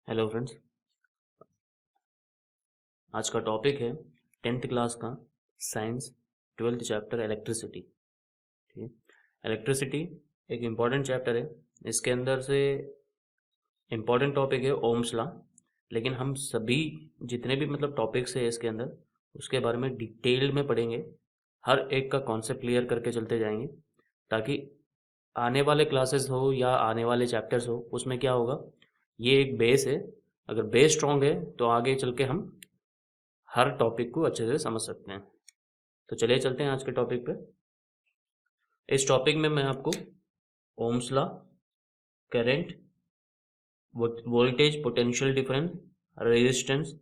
Hello friends, आज का topic है 10th क्लास का साइंस 12th चैप्टर इलेक्ट्रिसिटी। ठीक है, इलेक्ट्रिसिटी एक इम्पॉर्टेंट चैप्टर है। इसके अंदर से इम्पॉर्टेंट टॉपिक है ओम्स लॉ, लेकिन हम सभी जितने भी टॉपिक्स है इसके अंदर उसके बारे में डिटेल में पढ़ेंगे। हर एक का कॉन्सेप्ट क्लियर करके चलते जाएंगे ताकि आने वाले क्लासेस हो या आने वाले चैप्टर्स हो उसमें क्या होगा, ये एक बेस है। अगर बेस स्ट्रॉन्ग है तो आगे चल के हम हर टॉपिक को अच्छे से समझ सकते हैं। तो चलिए चलते हैं आज के टॉपिक पे। इस टॉपिक में मैं आपको Ohm's law, current, voltage potential difference, resistance,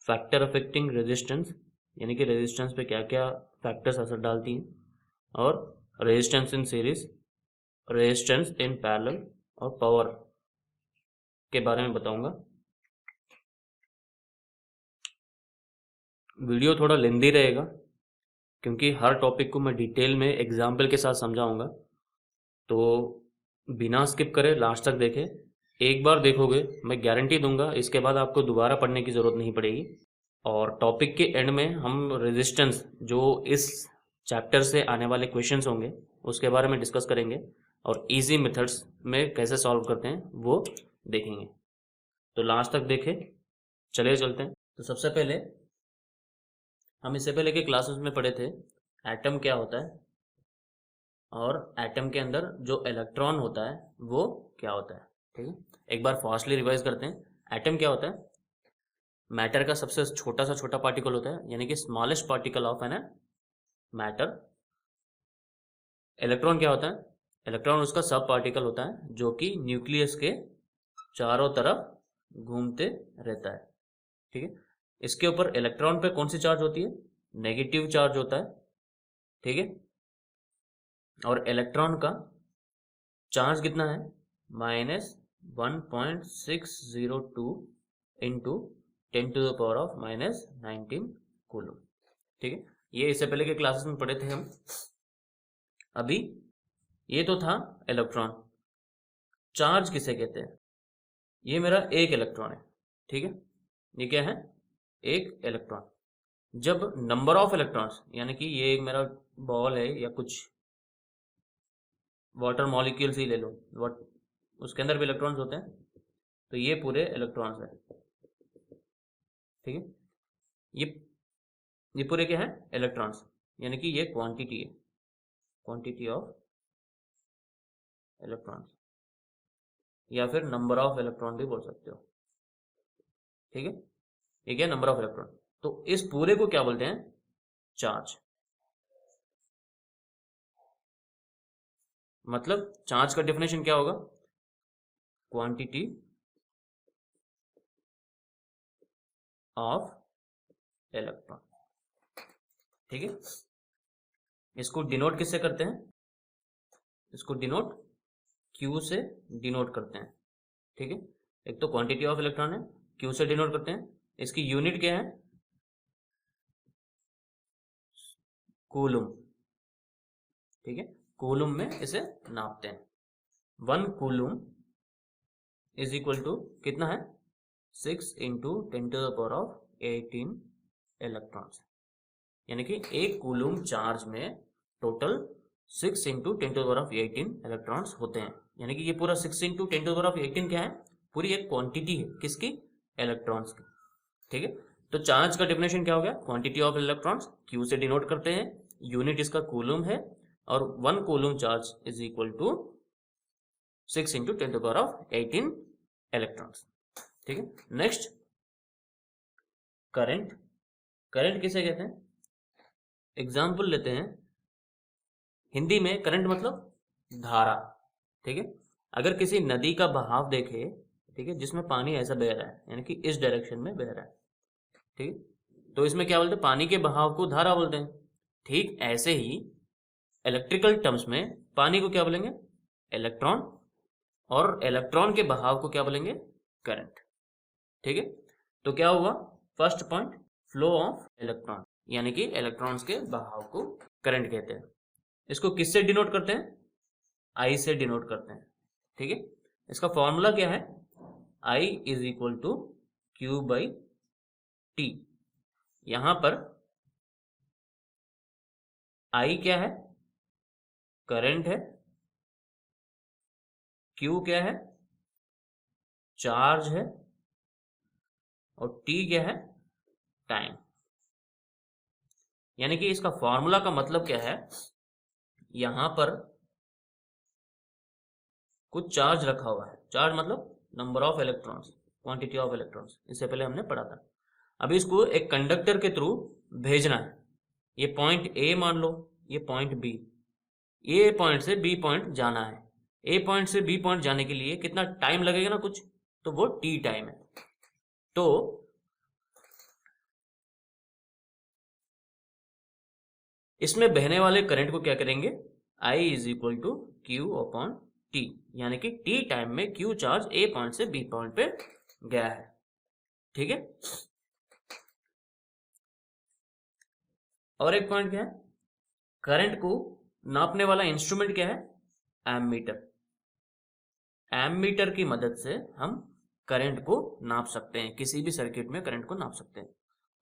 factor affecting resistance यानी कि रेजिस्टेंस पे क्या क्या फैक्टर्स असर डालती हैं, और resistance in series, resistance in parallel और पावर के बारे में बताऊंगा। वीडियो थोड़ा लेंदी रहेगा क्योंकि हर टॉपिक को मैं डिटेल में एग्जाम्पल के साथ समझाऊंगा, तो बिना स्किप करे लास्ट तक देखें। एक बार देखोगे मैं गारंटी दूंगा इसके बाद आपको दोबारा पढ़ने की ज़रूरत नहीं पड़ेगी। और टॉपिक के एंड में हम रेजिस्टेंस, जो इस चैप्टर से आने वाले क्वेश्चंस होंगे उसके बारे में डिस्कस करेंगे और इजी मेथड्स में कैसे सॉल्व करते हैं वो देखेंगे। तो लास्ट तक देखें। चलिए चलते हैं। तो सबसे पहले हम इससे पहले के क्लासेस में पढ़े थे एटम क्या होता है और एटम के अंदर जो इलेक्ट्रॉन होता है वो क्या होता है। ठीक है, एक बार फास्टली रिवाइज करते हैं। एटम क्या होता है? मैटर का सबसे छोटा सा छोटा पार्टिकल होता है, यानी कि smallest particle of an matter. Electron क्या होता है? इलेक्ट्रॉन उसका सब पार्टिकल होता है जो कि न्यूक्लियस के चारों तरफ घूमते रहता है। ठीक है, इसके ऊपर इलेक्ट्रॉन पे कौन सी चार्ज होती है? नेगेटिव चार्ज होता है। ठीक है, और इलेक्ट्रॉन का चार्ज कितना है? -1.602 इंटू 10⁻⁻⁹ कूलम। ठीक है, ये इससे पहले के क्लासेस में पढ़े थे हम। अभी ये तो था इलेक्ट्रॉन। चार्ज किसे कहते हैं? ये मेरा एक इलेक्ट्रॉन है। ठीक है, ये क्या है? एक इलेक्ट्रॉन। जब नंबर ऑफ इलेक्ट्रॉन्स, यानी कि ये एक मेरा बॉल है या कुछ वाटर मॉलिक्यूल्स ही ले लो, उसके अंदर भी इलेक्ट्रॉन्स होते हैं, तो ये पूरे इलेक्ट्रॉन्स है। ठीक है, ये पूरे क्या है? इलेक्ट्रॉन्स, यानी कि ये क्वांटिटी है, क्वांटिटी ऑफ इलेक्ट्रॉन्स, या फिर नंबर ऑफ इलेक्ट्रॉन भी बोल सकते हो। ठीक है, ये क्या? Number of electron. तो इस पूरे को क्या बोलते हैं? चार्ज। मतलब चार्ज का डेफिनेशन क्या होगा? Quantity of electron. ठीक है, इसको डिनोट किससे करते हैं? इसको डिनोट Q से डिनोट करते हैं। ठीक है, एक तो क्वांटिटी ऑफ इलेक्ट्रॉन है, Q से डिनोट करते हैं। इसकी यूनिट क्या है? कूलम। ठीक है, कूलम में इसे नापते हैं। 1 कूलम इज इक्वल टू कितना है? 6 इंटू 10⁻⁸ इलेक्ट्रॉन्स, यानी कि एक कूलम चार्ज में टोटल 6 इंटू 10⁻⁸ इलेक्ट्रॉन्स होते हैं। यानी कि ये पूरा 6 इंटू 10⁻⁸ क्या है? पूरी एक क्वांटिटी है। किसकी? इलेक्ट्रॉन्स की। ठीक है, तो चार्ज का डेफिनेशन क्या हो गया? क्वांटिटी ऑफ इलेक्ट्रॉन्स, Q से डिनोट करते हैं, यूनिट इसका कूलम है, और 1 coulomb charge is equal to 6 into 10⁻⁸ electrons. ठीक है, नेक्स्ट करंट। करंट किसे कहते हैं? एग्जाम्पल लेते हैं। हिंदी में करंट मतलब धारा। ठीक है, अगर किसी नदी का बहाव देखे, ठीक है, जिसमें पानी ऐसा बह रहा है, यानी कि इस डायरेक्शन में बह रहा है, ठीक है, तो इसमें क्या बोलते हैं? पानी के बहाव को धारा बोलते हैं। ठीक ऐसे ही इलेक्ट्रिकल टर्म्स में पानी को क्या बोलेंगे? इलेक्ट्रॉन, और इलेक्ट्रॉन के बहाव को क्या बोलेंगे? करंट। ठीक है, तो क्या हुआ? First point, flow of electron, यानी कि इलेक्ट्रॉन्स के बहाव को करंट कहते हैं। इसको किससे डिनोट करते हैं? आई से डिनोट करते हैं। ठीक है, इसका फॉर्मूला क्या है? I is equal to Q by T। यहां पर I क्या है? करंट है। Q क्या है? चार्ज है। और T क्या है? टाइम। यानी कि इसका फॉर्मूला का मतलब क्या है, यहां पर कुछ चार्ज रखा हुआ है। चार्ज मतलब number of electrons, quantity of electrons, इससे पहले हमने पढ़ा था। अभी इसको एक कंडक्टर के थ्रू भेजना है। ये पॉइंट ए मान लो, ये पॉइंट बी। ए पॉइंट से बी पॉइंट जाना है। ए पॉइंट से बी पॉइंट जाने के लिए कितना टाइम लगेगा ना कुछ, तो वो टी टाइम है। तो इसमें बहने वाले करंट को क्या करेंगे, I is equal to Q upon T, यानी कि टी टाइम में क्यू चार्ज ए पॉइंट से बी पॉइंट पे गया है। ठीक है। और एक पॉइंट क्या है, करंट को नापने वाला इंस्ट्रूमेंट क्या है, एमीटर। एमीटर की मदद से हम करंट को नाप सकते हैं, किसी भी सर्किट में करंट को नाप सकते हैं।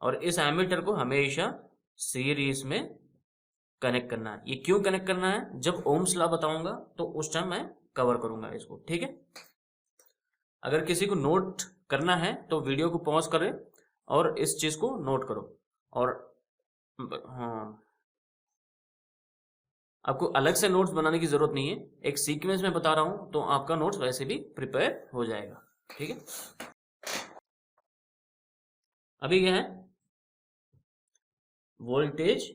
और इस एमीटर को हमेशा सीरीज में कनेक्ट करना है। ये क्यों कनेक्ट करना है, जब ओम्स लॉ बताऊंगा तो उस टाइम मैं कवर करूंगा इसको। ठीक है। अगर किसी को नोट करना है तो वीडियो को पॉज करें और इस चीज को नोट करो। और हाँ, आपको अलग से नोट्स बनाने की जरूरत नहीं है, एक सीक्वेंस में बता रहा हूं तो आपका नोट्स वैसे भी प्रिपेयर हो जाएगा। ठीक है। अभी क्या है, वोल्टेज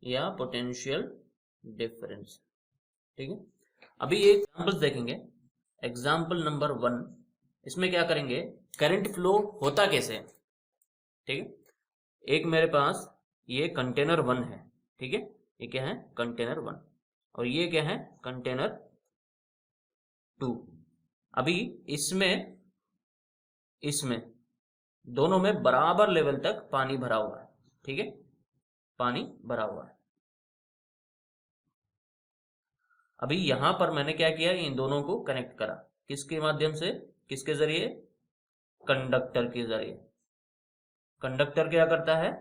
या पोटेंशियल डिफरेंस। ठीक है। अभी ये एग्जांपल्स देखेंगे। एग्जाम्पल नंबर 1, इसमें क्या करेंगे, करंट फ्लो होता कैसे है। ठीक है। एक मेरे पास ये कंटेनर 1 है। ठीक है। ये क्या है, कंटेनर 1। और ये क्या है, कंटेनर 2। अभी इसमें दोनों में बराबर लेवल तक पानी भरा हुआ है। ठीक है, पानी भरा हुआ है। अभी यहां पर मैंने क्या किया, इन दोनों को कनेक्ट करा, किसके माध्यम से, किसके जरिए, कंडक्टर के जरिए। कंडक्टर क्या करता है,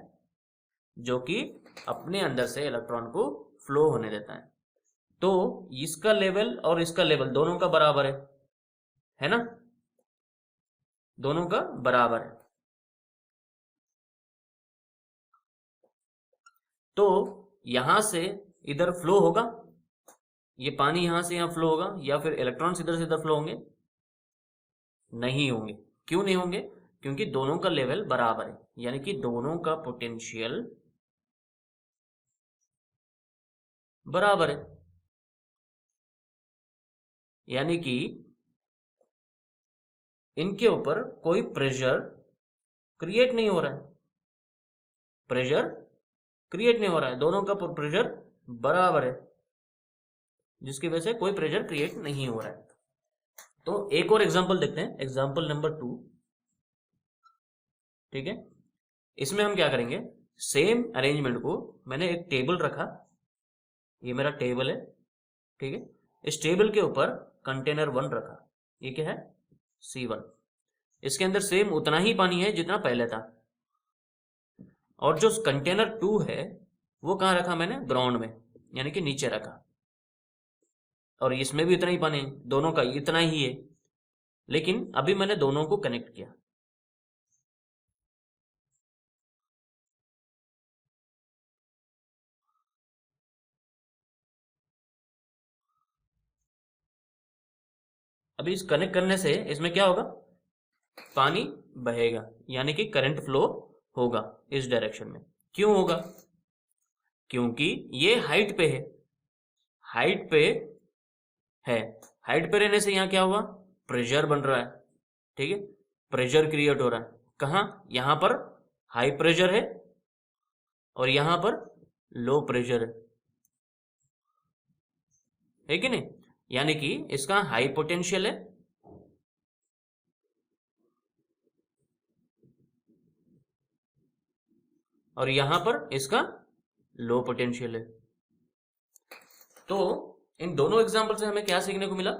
जो कि अपने अंदर से इलेक्ट्रॉन को फ्लो होने देता है। तो इसका लेवल और इसका लेवल दोनों का बराबर है ना, दोनों का बराबर है। तो यहां से इधर फ्लो होगा, ये पानी यहां से यहां फ्लो होगा, या फिर इलेक्ट्रॉन्स इधर से इधर फ्लो होंगे, नहीं होंगे। क्यों नहीं होंगे, क्योंकि दोनों का लेवल बराबर है, यानी कि दोनों का पोटेंशियल बराबर है। यानी कि इनके ऊपर कोई प्रेशर क्रिएट नहीं हो रहा है, प्रेशर क्रिएट नहीं हो रहा है, दोनों का प्रेशर बराबर है, जिसकी वजह से कोई प्रेशर क्रिएट नहीं हो रहा है। तो एक और एग्जांपल देखते हैं, एग्जांपल नंबर 2। ठीक है। इसमें हम क्या करेंगे, सेम अरेंजमेंट को, मैंने एक टेबल रखा, ये मेरा टेबल है। ठीक है। इस टेबल के ऊपर कंटेनर 1 रखा, ये क्या है, C1। इसके अंदर सेम उतना ही पानी है जितना पहले था। और जो कंटेनर 2 है वो कहाँ रखा मैंने, ग्राउंड में, यानी कि नीचे रखा। और इसमें भी इतना ही पानी है, दोनों का इतना ही है। लेकिन अभी मैंने दोनों को कनेक्ट किया। अभी इस कनेक्ट करने से इसमें क्या होगा, पानी बहेगा, यानी कि करंट फ्लो होगा इस डायरेक्शन में। क्यों होगा, क्योंकि ये हाइट पे है, हाइट पे है। हाइट पे रहने से यहाँ क्या हुआ, प्रेशर बन रहा है। ठीक है, प्रेशर क्रिएट हो रहा है। कहाँ, यहाँ पर हाई प्रेशर है और यहाँ पर लो प्रेशर है कि नहीं, यानी कि इसका हाई पोटेंशियल है और यहां पर इसका लो पोटेंशियल है। तो इन दोनों एग्जांपल से हमें क्या सीखने को मिला,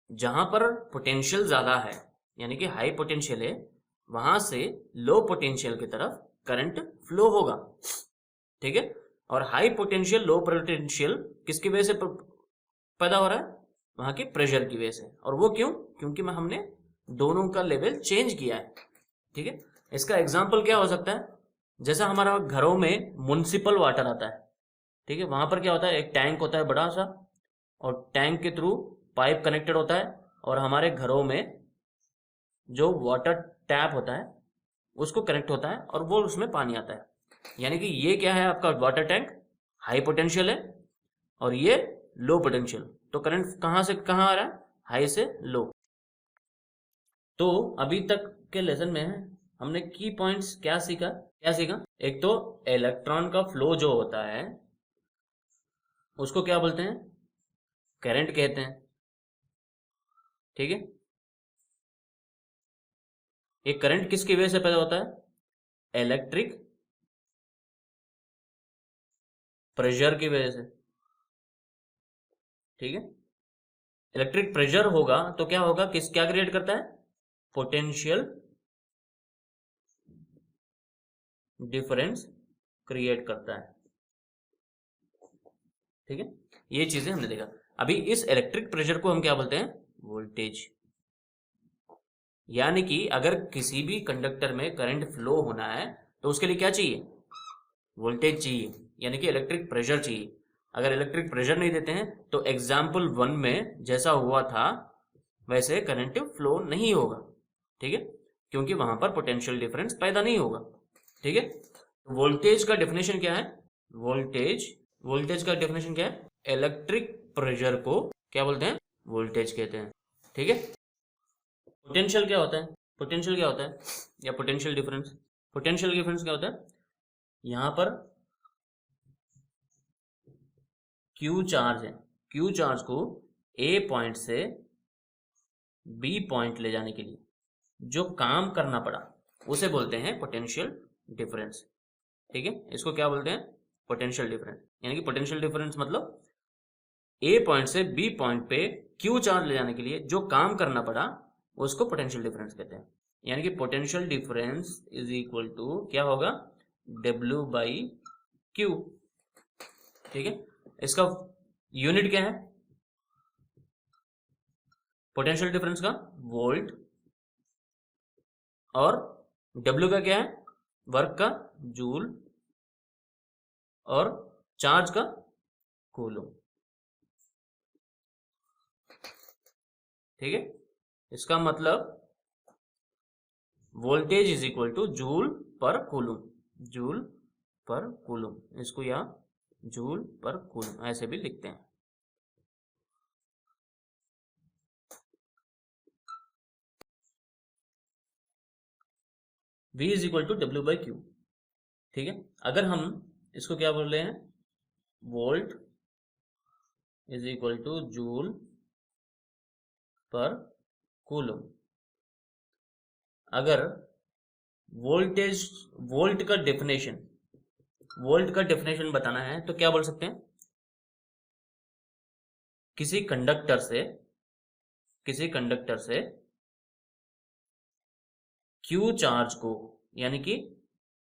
जहां पर पोटेंशियल ज्यादा है यानी कि हाई पोटेंशियल है, वहां से लो पोटेंशियल की तरफ करंट फ्लो होगा। ठीक है, और हाई पोटेंशियल लो पोटेंशियल किसकी वजह से पैदा हो रहा है? वहां के प्रेशर की वजह से। और वो क्यों? क्योंकि हमने दोनों का लेवल चेंज किया है। ठीक है, इसका एग्जाम्पल क्या हो सकता है? जैसा हमारा घरों में म्युनिसिपल वाटर आता है, ठीक है, वहां पर क्या होता है, एक टैंक होता है बड़ा सा, और टैंक के थ्रू पाइप कनेक्टेड होता है, और हमारे घरों में जो वाटर टैप होता है उसको कनेक्ट होता है, और वो उसमें पानी आता है। यानी कि ये क्या है, आपका वाटर टैंक हाई पोटेंशियल है, और ये लो पोटेंशियल। तो करंट कहां से कहां आ रहा है? हाई से लो। तो अभी तक के लेसन में हमने की पॉइंट्स क्या सीखा? एक तो इलेक्ट्रॉन का फ्लो जो होता है उसको क्या बोलते हैं? करंट कहते हैं। ठीक है, ये करंट किसकी वजह से पैदा होता है? इलेक्ट्रिक प्रेशर की वजह से। ठीक है, इलेक्ट्रिक प्रेशर होगा तो क्या होगा, क्या क्रिएट करता है? पोटेंशियल डिफरेंस क्रिएट करता है। ठीक है, ये चीजें हमने देखा। अभी इस इलेक्ट्रिक प्रेशर को हम क्या बोलते हैं? वोल्टेज। यानी कि अगर किसी भी कंडक्टर में करंट फ्लो होना है तो उसके लिए क्या चाहिए? वोल्टेज चाहिए, यानी कि इलेक्ट्रिक प्रेशर चाहिए। अगर इलेक्ट्रिक प्रेशर नहीं देते हैं तो एग्जाम्पल 1 में जैसा हुआ था वैसे करंट फ्लो नहीं होगा। ठीक है, क्योंकि वहां पर पोटेंशियल डिफरेंस पैदा नहीं होगा। ठीक है, वोल्टेज का डेफिनेशन क्या है? वोल्टेज का डेफिनेशन क्या है? इलेक्ट्रिक प्रेशर को क्या बोलते हैं? वोल्टेज कहते हैं। ठीक है, पोटेंशियल क्या होता है? या पोटेंशियल डिफरेंस, क्या होता है? यहां पर क्यू चार्ज है, क्यू चार्ज को ए पॉइंट से बी पॉइंट ले जाने के लिए जो काम करना पड़ा उसे बोलते हैं पोटेंशियल डिफरेंस। ठीक है, इसको क्या बोलते हैं? Potential difference. यानी कि पोटेंशियल डिफरेंस मतलब ए पॉइंट से बी पॉइंट पे क्यू चार्ज ले जाने के लिए जो काम करना पड़ा उसको पोटेंशियल डिफरेंस कहते हैं। यानी कि potential difference is equal to क्या होगा? W by Q. ठीक है, इसका यूनिट क्या है पोटेंशियल डिफरेंस का? वोल्ट। और W का क्या है? वर्क का जूल। और चार्ज का कूलम। ठीक है, इसका मतलब voltage is equal to joule per coulomb. Joule per coulomb, इसको या जूल पर कूलम ऐसे भी लिखते हैं। V is equal to W by Q. ठीक है, अगर हम इसको क्या बोल रहे हैं? Volt is equal to joule per coulomb. अगर वोल्टेज वोल्ट का डेफिनेशन बताना है तो क्या बोल सकते हैं? किसी कंडक्टर से क्यू चार्ज को, यानी कि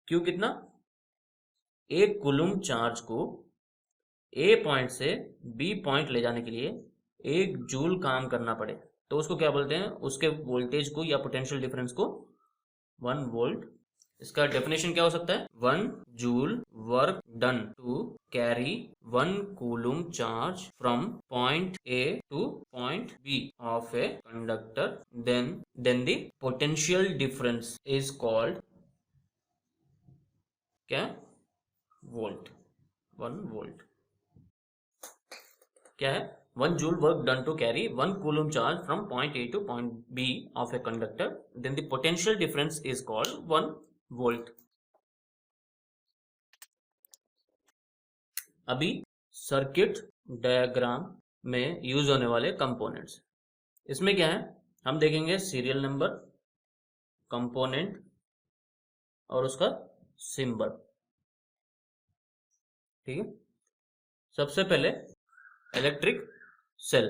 क्यू कितना? एक कूलम चार्ज को ए पॉइंट से बी पॉइंट ले जाने के लिए 1 जूल काम करना पड़े तो उसको क्या बोलते हैं? उसके वोल्टेज को या पोटेंशियल डिफरेंस को 1 वोल्ट। इसका डेफिनेशन क्या हो सकता है? 1 joule work done to carry 1 coulomb charge from point A to point B of a conductor, then the potential difference is called क्या? वोल्ट। 1 वोल्ट क्या है? 1 joule work done to carry 1 coulomb charge from point A to point B of a conductor, then the potential difference is called 1 volt. अभी circuit diagram में use होने वाले components, इसमें क्या है हम देखेंगे? सीरियल नंबर, कंपोनेंट और उसका सिंबल। ठीक है, सबसे पहले इलेक्ट्रिक सेल।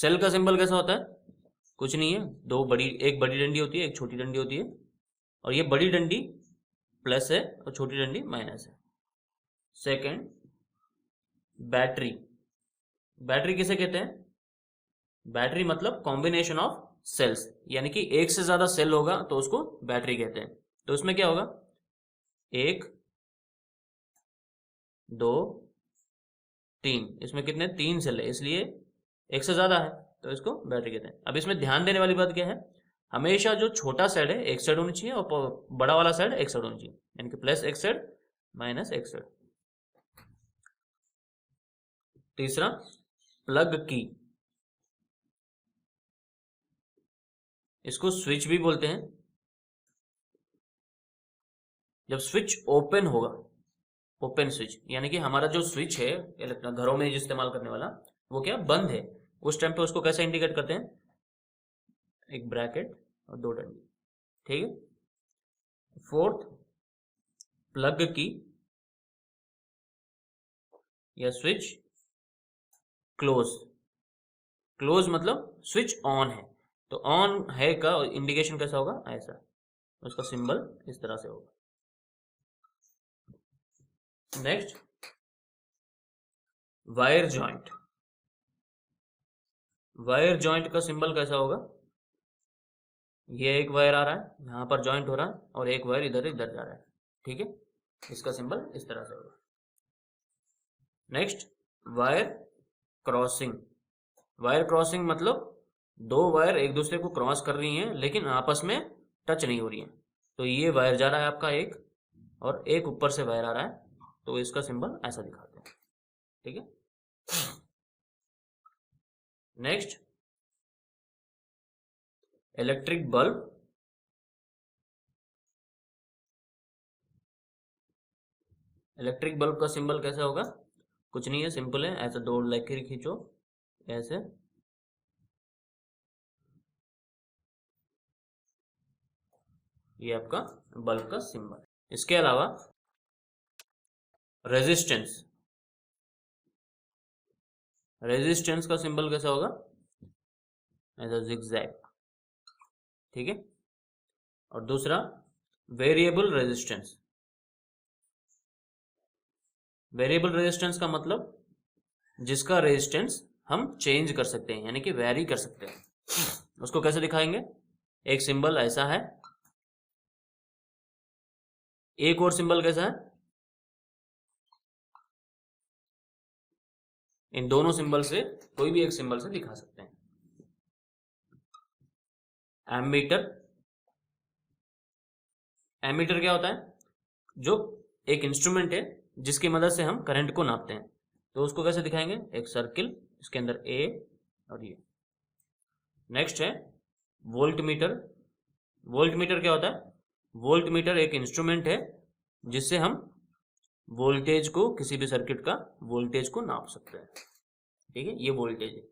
सेल का सिंबल कैसा होता है? कुछ नहीं है, एक बड़ी डंडी होती है, एक छोटी डंडी होती है, और ये बड़ी डंडी प्लस है और छोटी डंडी माइनस है। Second, battery. बैटरी किसे कहते हैं? बैटरी मतलब कॉम्बिनेशन ऑफ सेल्स, यानी कि एक से ज्यादा सेल होगा तो उसको बैटरी कहते हैं। तो उसमें क्या होगा? 1 2 3, इसमें कितने? 3 सेल है, इसलिए एक से ज्यादा है तो इसको बैटरी कहते हैं। अब इसमें ध्यान देने वाली बात क्या है? हमेशा जो छोटा साइड है एक साइड होनी चाहिए और बड़ा वाला साइड एक साइड होनी चाहिए, यानी कि प्लस एक साइड माइनस एक साइड। तीसरा, प्लग की। इसको स्विच भी बोलते हैं। जब स्विच ओपन होगा, ओपन स्विच यानी कि हमारा जो स्विच है घरों में इस्तेमाल करने वाला, वो क्या बंद है, उस टाइम पे उसको कैसे इंडिकेट करते हैं? एक ब्रैकेट और 2 डंडी, ठीक है। फोर्थ, प्लग की या स्विच क्लोज। क्लोज मतलब स्विच ऑन है, तो ऑन है का इंडिकेशन कैसा होगा? ऐसा, उसका सिंबल इस तरह से होगा। Next, wire joint. Wire joint का सिंबल कैसा होगा? ये एक वायर आ रहा है, यहां पर जॉइंट हो रहा है, और एक वायर इधर इधर जा रहा है, ठीक है। इसका सिंबल इस तरह से होगा। Next, wire crossing. Wire crossing मतलब 2 वायर एक दूसरे को क्रॉस कर रही हैं लेकिन आपस में टच नहीं हो रही हैं। तो ये वायर जा रहा है आपका एक, और एक ऊपर से वायर आ रहा है, तो इसका सिंबल ऐसा दिखाते हैं, ठीक है। Next, electric bulb. Electric bulb का सिंबल कैसा होगा? कुछ नहीं है, सिंपल है, ऐसे 2 लकीर खींचो ऐसे, ये आपका बल्ब का सिंबल। इसके अलावा रेजिस्टेंस। रेजिस्टेंस का सिंबल कैसा होगा? ऐसा जिगजैग, ठीक है। और दूसरा, वेरिएबल रेजिस्टेंस। वेरिएबल रेजिस्टेंस का मतलब जिसका रेजिस्टेंस हम चेंज कर सकते हैं, यानी कि वेरी कर सकते हैं। उसको कैसे दिखाएंगे? एक सिंबल ऐसा है, एक और सिंबल कैसा है? इन दोनों सिंबल से कोई भी एक सिंबल से दिखा सकते हैं। एमीटर। एमीटर क्या होता है? जो एक इंस्ट्रूमेंट है जिसकी मदद से हम करंट को नापते हैं, तो उसको कैसे दिखाएंगे? एक सर्किल, इसके अंदर ए और ये। नेक्स्ट है वोल्ट मीटर। वोल्ट मीटर क्या होता है? वोल्ट मीटर एक इंस्ट्रूमेंट है जिससे हम वोल्टेज को, किसी भी सर्किट का वोल्टेज को नाप सकते हैं, ठीक है। ये वोल्टेज है,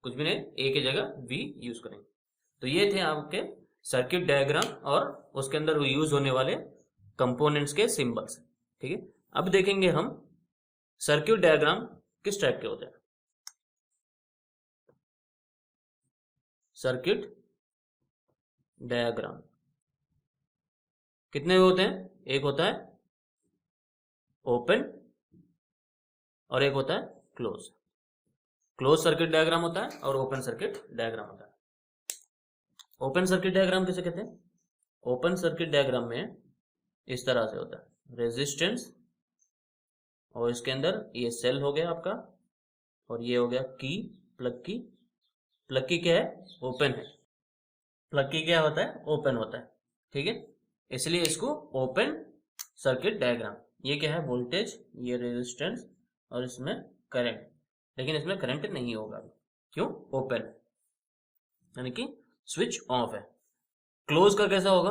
कुछ भी नहीं, ए की जगह वी यूज करेंगे। तो ये थे आपके सर्किट डायग्राम और उसके अंदर यूज होने वाले कंपोनेंट्स के सिंबल्स, ठीक है। अब देखेंगे हम सर्किट डायग्राम किस टाइप के होते हैं। सर्किट डायग्राम कितने होते हैं? एक होता है ओपन और एक होता है क्लोज। क्लोज सर्किट डायग्राम होता है और ओपन सर्किट डायग्राम होता है। ओपन सर्किट डायग्राम किसे कहते हैं? ओपन सर्किट डायग्राम में इस तरह से होता है, रेजिस्टेंस, और इसके अंदर ये सेल हो गया आपका, और ये हो गया की, प्लग की। प्लग की क्या है? ओपन है। प्लग की क्या होता है? ओपन होता है, ठीक है। इसलिए इसको ओपन सर्किट डायग्राम। ये क्या है? वोल्टेज, ये रेजिस्टेंस, और इसमें करंट, लेकिन इसमें करंट नहीं होगा, क्यों? ओपन, यानी कि स्विच ऑफ है। क्लोज का कैसा होगा?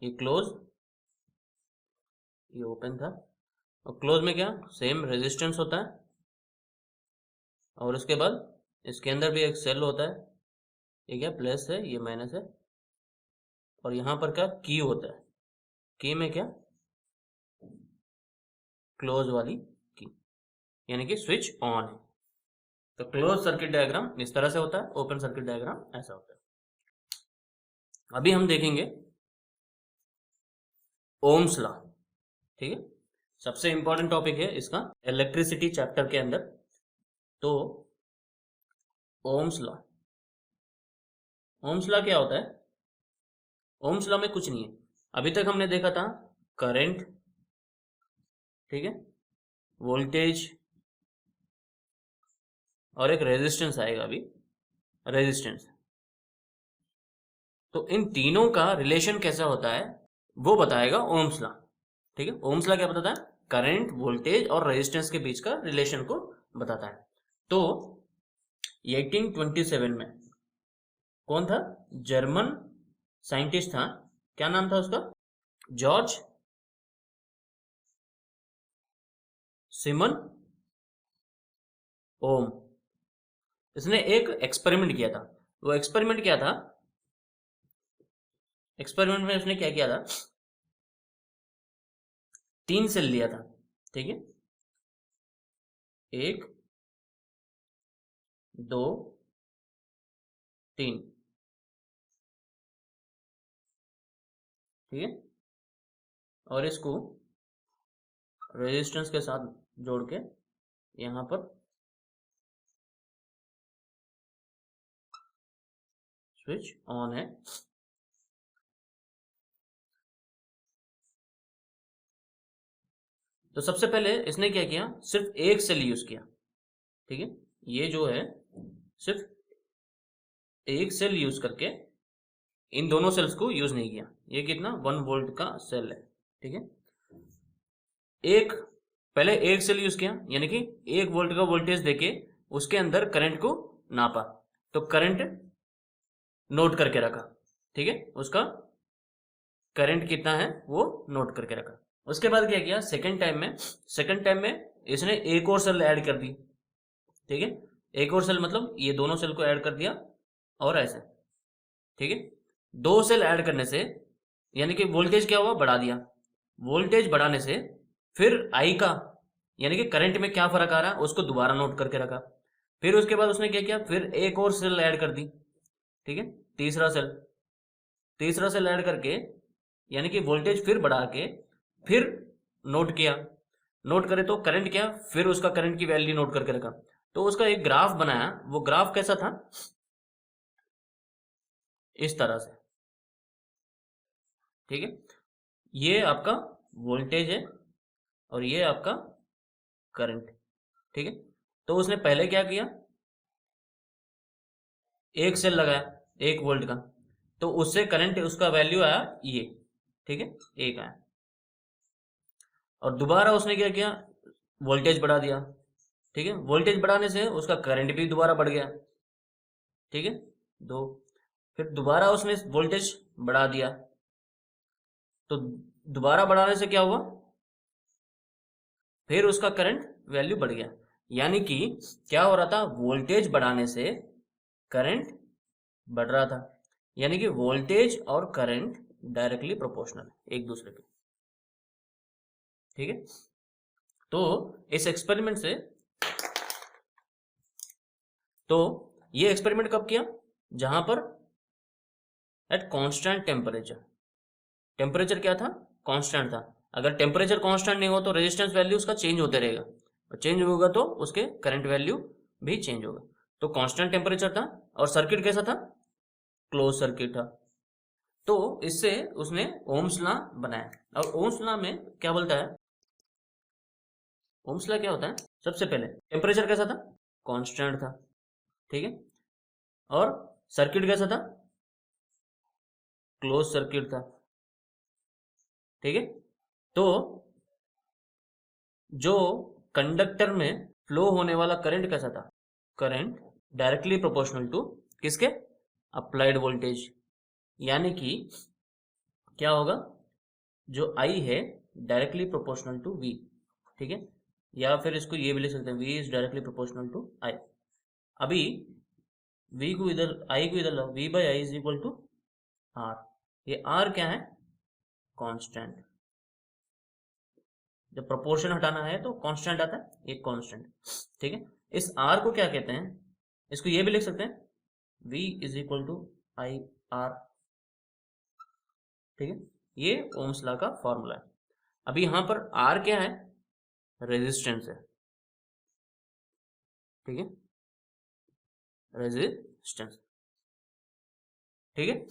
ये क्लोज, ये ओपन था, और क्लोज में क्या? सेम रेजिस्टेंस होता है, और उसके बाद इसके अंदर भी एक सेल होता है, ये क्या? प्लस है, ये माइनस है, और यहां पर क्या? की होता है। की में क्या? क्लोज वाली की, यानी कि स्विच ऑन है। तो क्लोज सर्किट डायग्राम इस तरह से होता है, ओपन सर्किट डायग्राम ऐसा होता है। अभी हम देखेंगे ओम्स लॉ, ठीक है, सबसे इंपॉर्टेंट टॉपिक है इसका इलेक्ट्रिसिटी चैप्टर के अंदर। तो ओम्स लॉ, ओम्स लॉ क्या होता है? ओम्स लॉ में कुछ नहीं है, अभी तक हमने देखा था करंट, ठीक है, वोल्टेज और एक रेजिस्टेंस आएगा अभी, रेजिस्टेंस। तो इन तीनों का रिलेशन कैसा होता है वो बताएगा ओम्स लॉ, ठीक है। ओम्स लॉ क्या बताता है? करंट, वोल्टेज और रेजिस्टेंस के बीच का रिलेशन को बताता है। तो 1827 में कौन था? जर्मन साइंटिस्ट था, क्या नाम था उसका? जॉर्ज सिमन ओम। इसने एक एक्सपेरिमेंट किया था। वो एक्सपेरिमेंट क्या था? एक्सपेरिमेंट में उसने क्या किया था? 3 सेल लिया था, ठीक है, 1 2 3, ठीक है, और इसको रेजिस्टेंस के साथ जोड़ के यहां पर स्विच ऑन है। तो सबसे पहले इसने क्या किया? सिर्फ एक सेल यूज किया, ठीक है, ये जो है सिर्फ एक सेल यूज करके, इन दोनों सेल्स को यूज नहीं किया। ये कितना? 1 वोल्ट का सेल है, ठीक है। एक पहले एक सेल यूज किया, यानी कि 1 वोल्ट का वोल्टेज देके उसके अंदर करंट को नापा, तो करंट नोट करके रखा, ठीक है, उसका करंट कितना है वो नोट करके रखा। उसके बाद क्या किया? सेकंड टाइम में इसने एक और सेल ऐड कर दी, ठीक है, एक और सेल मतलब ये दोनों सेल को ऐड कर दिया और ऐसे, ठीक है। 2 सेल ऐड करने से यानी कि वोल्टेज क्या हुआ? बढ़ा दिया। वोल्टेज बढ़ाने से फिर आई का यानी कि करंट में क्या फर्क आ रहा है उसको दोबारा नोट करके रखा। फिर उसके बाद उसने क्या किया? फिर एक और सेल ऐड कर दी, ठीक है, तीसरा सेल ऐड करके यानी कि वोल्टेज फिर बढ़ा के फिर नोट किया। नोट करे तो करंट क्या? फिर उसका करंट की वैल्यू नोट करके रखा। तो उसका एक ग्राफ बनाया। वो ग्राफ कैसा था? इस तरह से, ठीक है, ये आपका वोल्टेज है और ये आपका करंट, ठीक है। तो उसने पहले क्या किया? एक सेल लगाया 1 वोल्ट का, तो उससे करंट उसका वैल्यू आया ये, ठीक है, 1 आया। और दोबारा उसने क्या किया? वोल्टेज बढ़ा दिया, ठीक है, वोल्टेज बढ़ाने से उसका करंट भी दोबारा बढ़ गया, ठीक है, 2। फिर दोबारा उसने वोल्टेज बढ़ा दिया, तो दोबारा बढ़ाने से क्या हुआ? फिर उसका करंट वैल्यू बढ़ गया। यानी कि क्या हो रहा था? वोल्टेज बढ़ाने से करंट बढ़ रहा था, यानी कि वोल्टेज और करंट डायरेक्टली प्रोपोर्शनल एक दूसरे के, ठीक है। तो इस एक्सपेरिमेंट से, तो ये एक्सपेरिमेंट कब किया? जहां पर एट कांस्टेंट टेम्परेचर, टेम्परेचर क्या था? कांस्टेंट था। अगर टेम्परेचर कांस्टेंट नहीं हो तो रेजिस्टेंस वैल्यू उसका चेंज होते रहेगा, और चेंज होगा तो उसके करंट वैल्यू भी चेंज होगा। तो कांस्टेंट टेम्परेचर था और सर्किट कैसा था? क्लोज सर्किट था। तो इससे उसने ओम्स लॉ बनाया। और ओम्स लॉ में क्या बोलता है? ओम्स लॉ क्या होता है? सबसे पहले टेम्परेचर कैसा था? कांस्टेंट था, ठीक है, और सर्किट कैसा था? क्लोज सर्किट था, ठीक है। तो जो कंडक्टर में फ्लो होने वाला करंट कैसा था? करंट डायरेक्टली प्रोपोर्शनल टू किसके? Applied voltage. यानी कि क्या होगा? जो I है डायरेक्टली प्रोपोर्शनल टू V, ठीक है, या फिर इसको ये भी लिख सकते हैं, V is directly proportional to I। अभी V को इधर, I को इधर लो, V by I is equal to R। ये R क्या है? कांस्टेंट। जब प्रोपोर्शन हटाना है तो कांस्टेंट आता है, एक कांस्टेंट, ठीक है। इस आर को क्या कहते हैं, इसको ये भी लिख सकते हैं V is equal to I R, ठीक है, ये ओम्स लॉ का फॉर्मूला है। अभी यहां पर R क्या है, रेजिस्टेंस है, ठीक है, रेजिस्टेंस, ठीक है।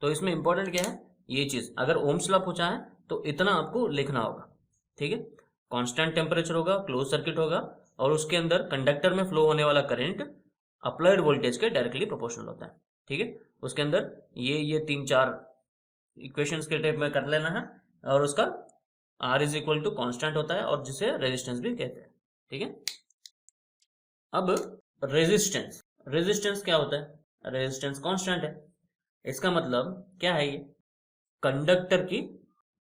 तो इसमें इंपॉर्टेंट क्या है, ये चीज अगर ओम्स लॉ पूछा है तो इतना आपको लिखना होगा, ठीक है। कांस्टेंट टेम्परेचर होगा, क्लोज सर्किट होगा, और उसके अंदर कंडक्टर में फ्लो होने वाला करंट अप्लाइड वोल्टेज के डायरेक्टली प्रोपोर्शनल होता है, ठीक है। उसके अंदर ये 3-4 इक्वेशंस के टाइप में कर लेना है, और उसका R is equal to constant होता है, और जिसे रेजिस्टेंस भी कहते हैं, ठीक है। अब रेजिस्टेंस, रेजिस्टेंस क्या होता है, रेजिस्टेंस कांस्टेंट है। इसका मतलब क्या है, ये कंडक्टर की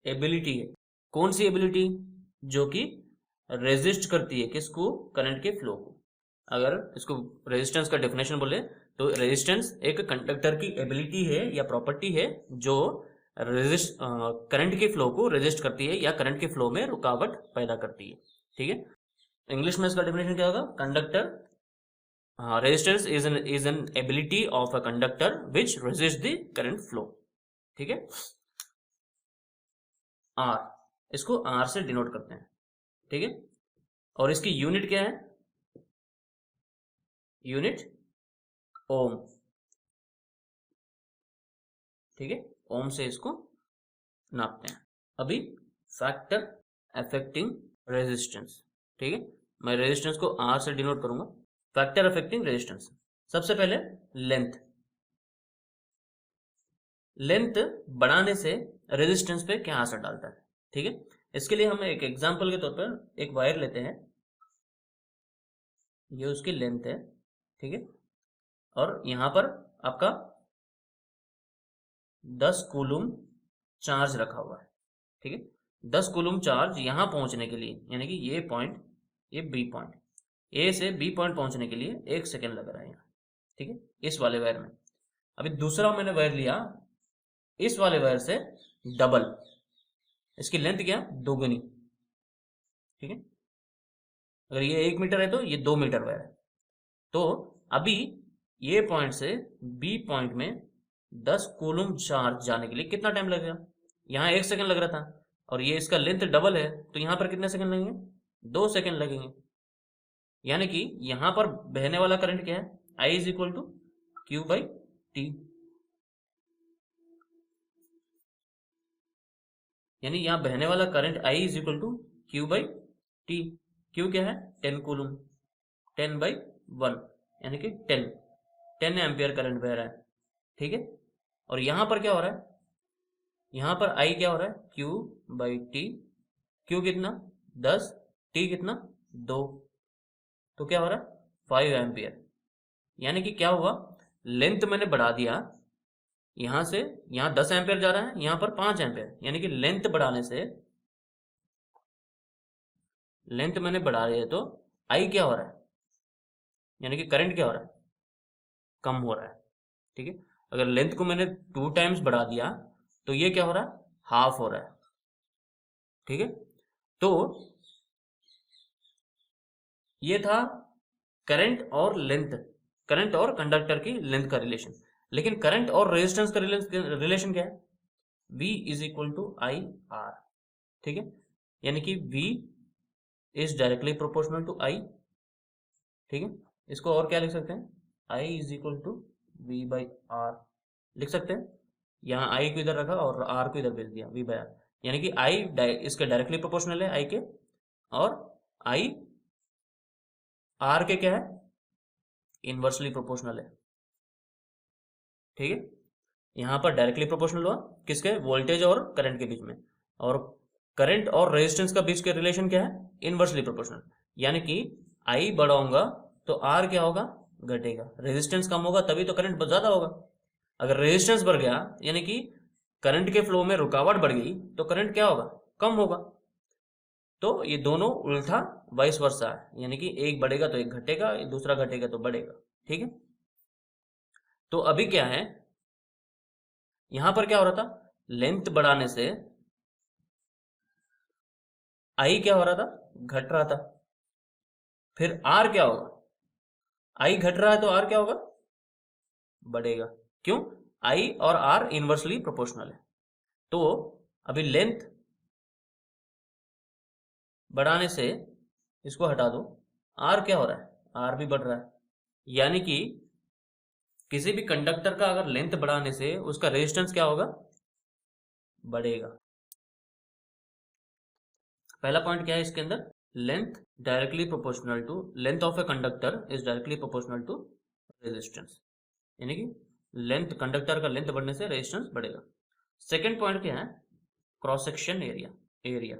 एबिलिटी है। कौन सी एबिलिटी, जो कि रेजिस्ट करती है किसको, करंट के फ्लो को। अगर इसको रेजिस्टेंस का डेफिनेशन बोले तो रेजिस्टेंस एक कंडक्टर की एबिलिटी है या प्रॉपर्टी है जो रेजिस्ट करंट के फ्लो को रेजिस्ट करती है या करंट के फ्लो में रुकावट पैदा करती है, ठीक है। इंग्लिश में इसका डेफिनेशन क्या होगा, conductor resistance is an ability of a conductor which resist the current flow, ठीक है। आर, इसको आर से डिनोट करते हैं, ठीक है। और इसकी यूनिट क्या है, यूनिट ओम, ठीक है, ओम से इसको नापते हैं। अभी फैक्टर अफेक्टिंग रेजिस्टेंस, ठीक है, मैं रेजिस्टेंस को आर से डिनोट करूंगा। फैक्टर अफेक्टिंग रेजिस्टेंस, सबसे पहले लेंथ, लेंथ बढ़ाने से रेजिस्टेंस पे क्या असर डालता है, ठीक है। इसके लिए हम एक एग्जांपल के तौर पर एक वायर लेते हैं, ये उसकी लेंथ है, ठीक है, और यहां पर आपका 10 कूलम चार्ज रखा हुआ है, ठीक है। 10 कूलम चार्ज यहां पहुंचने के लिए, यानी कि ये पॉइंट, ये बी पॉइंट, ए से बी पॉइंट पहुंचने के लिए 1 सेकेंड लग रहा है यहाँ, ठीक है, इस वाले वायर में। अभी दूसरा मैंने वायर लिया, इस वाले वायर से डबल, इसकी लेंथ क्या, दोगुनी, ठीक है। अगर ये 1 मीटर है तो ये 2 मीटर वायर है। तो अभी ये पॉइंट से बी पॉइंट में 10 कूलम चार्ज जाने के लिए कितना टाइम लगेगा, यहाँ 1 सेकेंड लग रहा था, और ये इसका लेंथ डबल है तो यहाँ पर कितने सेकेंड लगेंगे, 2 सेकेंड लगेंगे। यानी कि यहाँ पर बहने वाला करंट क्या है, I is equal to Q by T, यानी यहाँ बहने वाला current I is equal to Q by T. Q क्या है, 10 कूलम, 10/1, यानी कि 10 एम्पियर करंट बह रहा है, ठीक है। और यहां पर क्या हो रहा है, यहां पर I क्या हो रहा है, Q बाई टी, Q कितना 10, T कितना 2, तो क्या हो रहा है 5 एम्पियर। यानी कि क्या हुआ, लेंथ मैंने बढ़ा दिया, यहां से यहां 10 एम्पियर जा रहा है, यहां पर 5 एम्पियर, यानी कि लेंथ बढ़ाने से, लेंथ मैंने बढ़ा रही है तो I क्या हो रहा है, यानी कि करंट क्या हो रहा है, कम हो रहा है, ठीक है। अगर लेंथ को मैंने 2 टाइम्स बढ़ा दिया तो ये क्या हो रहा है, हाफ हो रहा है, ठीक है। तो ये था करंट और लेंथ, करंट और कंडक्टर की लेंथ का रिलेशन। लेकिन करंट और रेजिस्टेंस का रिलेशन क्या है, V is equal to I R, ठीक है। यानी कि V is directly proportional to I, ठीक है। इसको और क्या लिख सकते हैं, I is equal to V by R लिख सकते हैं। यहाँ I को इधर रखा और R को इधर भेज दिया, V बाई आर, यानी कि I इसके डायरेक्टली प्रोपोर्शनल है I के, और I R के क्या है, इनवर्सली प्रोपोर्शनल है, ठीक है। यहां पर डायरेक्टली प्रोपोर्शनल हुआ किसके, वोल्टेज और करंट के बीच में, और करंट और रेजिस्टेंस का बीच के रिलेशन क्या है, इनवर्सली प्रोपोर्शनल। यानी कि I बढ़ाऊंगा तो R क्या होगा, घटेगा, रेजिस्टेंस कम होगा तभी तो करंट ज्यादा होगा। अगर रेजिस्टेंस बढ़ गया यानी कि करंट के फ्लो में रुकावट बढ़ गई तो करंट क्या होगा, कम होगा। तो ये दोनों उल्टा वाइस वर्सा है, यानी कि एक बढ़ेगा तो एक घटेगा, दूसरा घटेगा तो बढ़ेगा, ठीक है। तो अभी क्या है, यहां पर क्या हो रहा था, लेंथ बढ़ाने से आई क्या हो रहा था, घट रहा था। फिर आर क्या होगा, आई घट रहा है तो आर क्या होगा, बढ़ेगा। क्यों, आई और आर इनवर्सली प्रोपोर्शनल है। तो अभी लेंथ बढ़ाने से इसको हटा दो, आर क्या हो रहा है, आर भी बढ़ रहा है। यानी कि किसी भी कंडक्टर का अगर लेंथ बढ़ाने से उसका रेजिस्टेंस क्या होगा, बढ़ेगा। पहला पॉइंट क्या है इसके अंदर, length directly proportional to, length of a conductor is directly proportional to resistance, यानी कि लेंथ, कंडक्टर का लेंथ बढ़ने से रेजिस्टेंस बढ़ेगा। सेकेंड पॉइंट क्या है, cross section area. Area,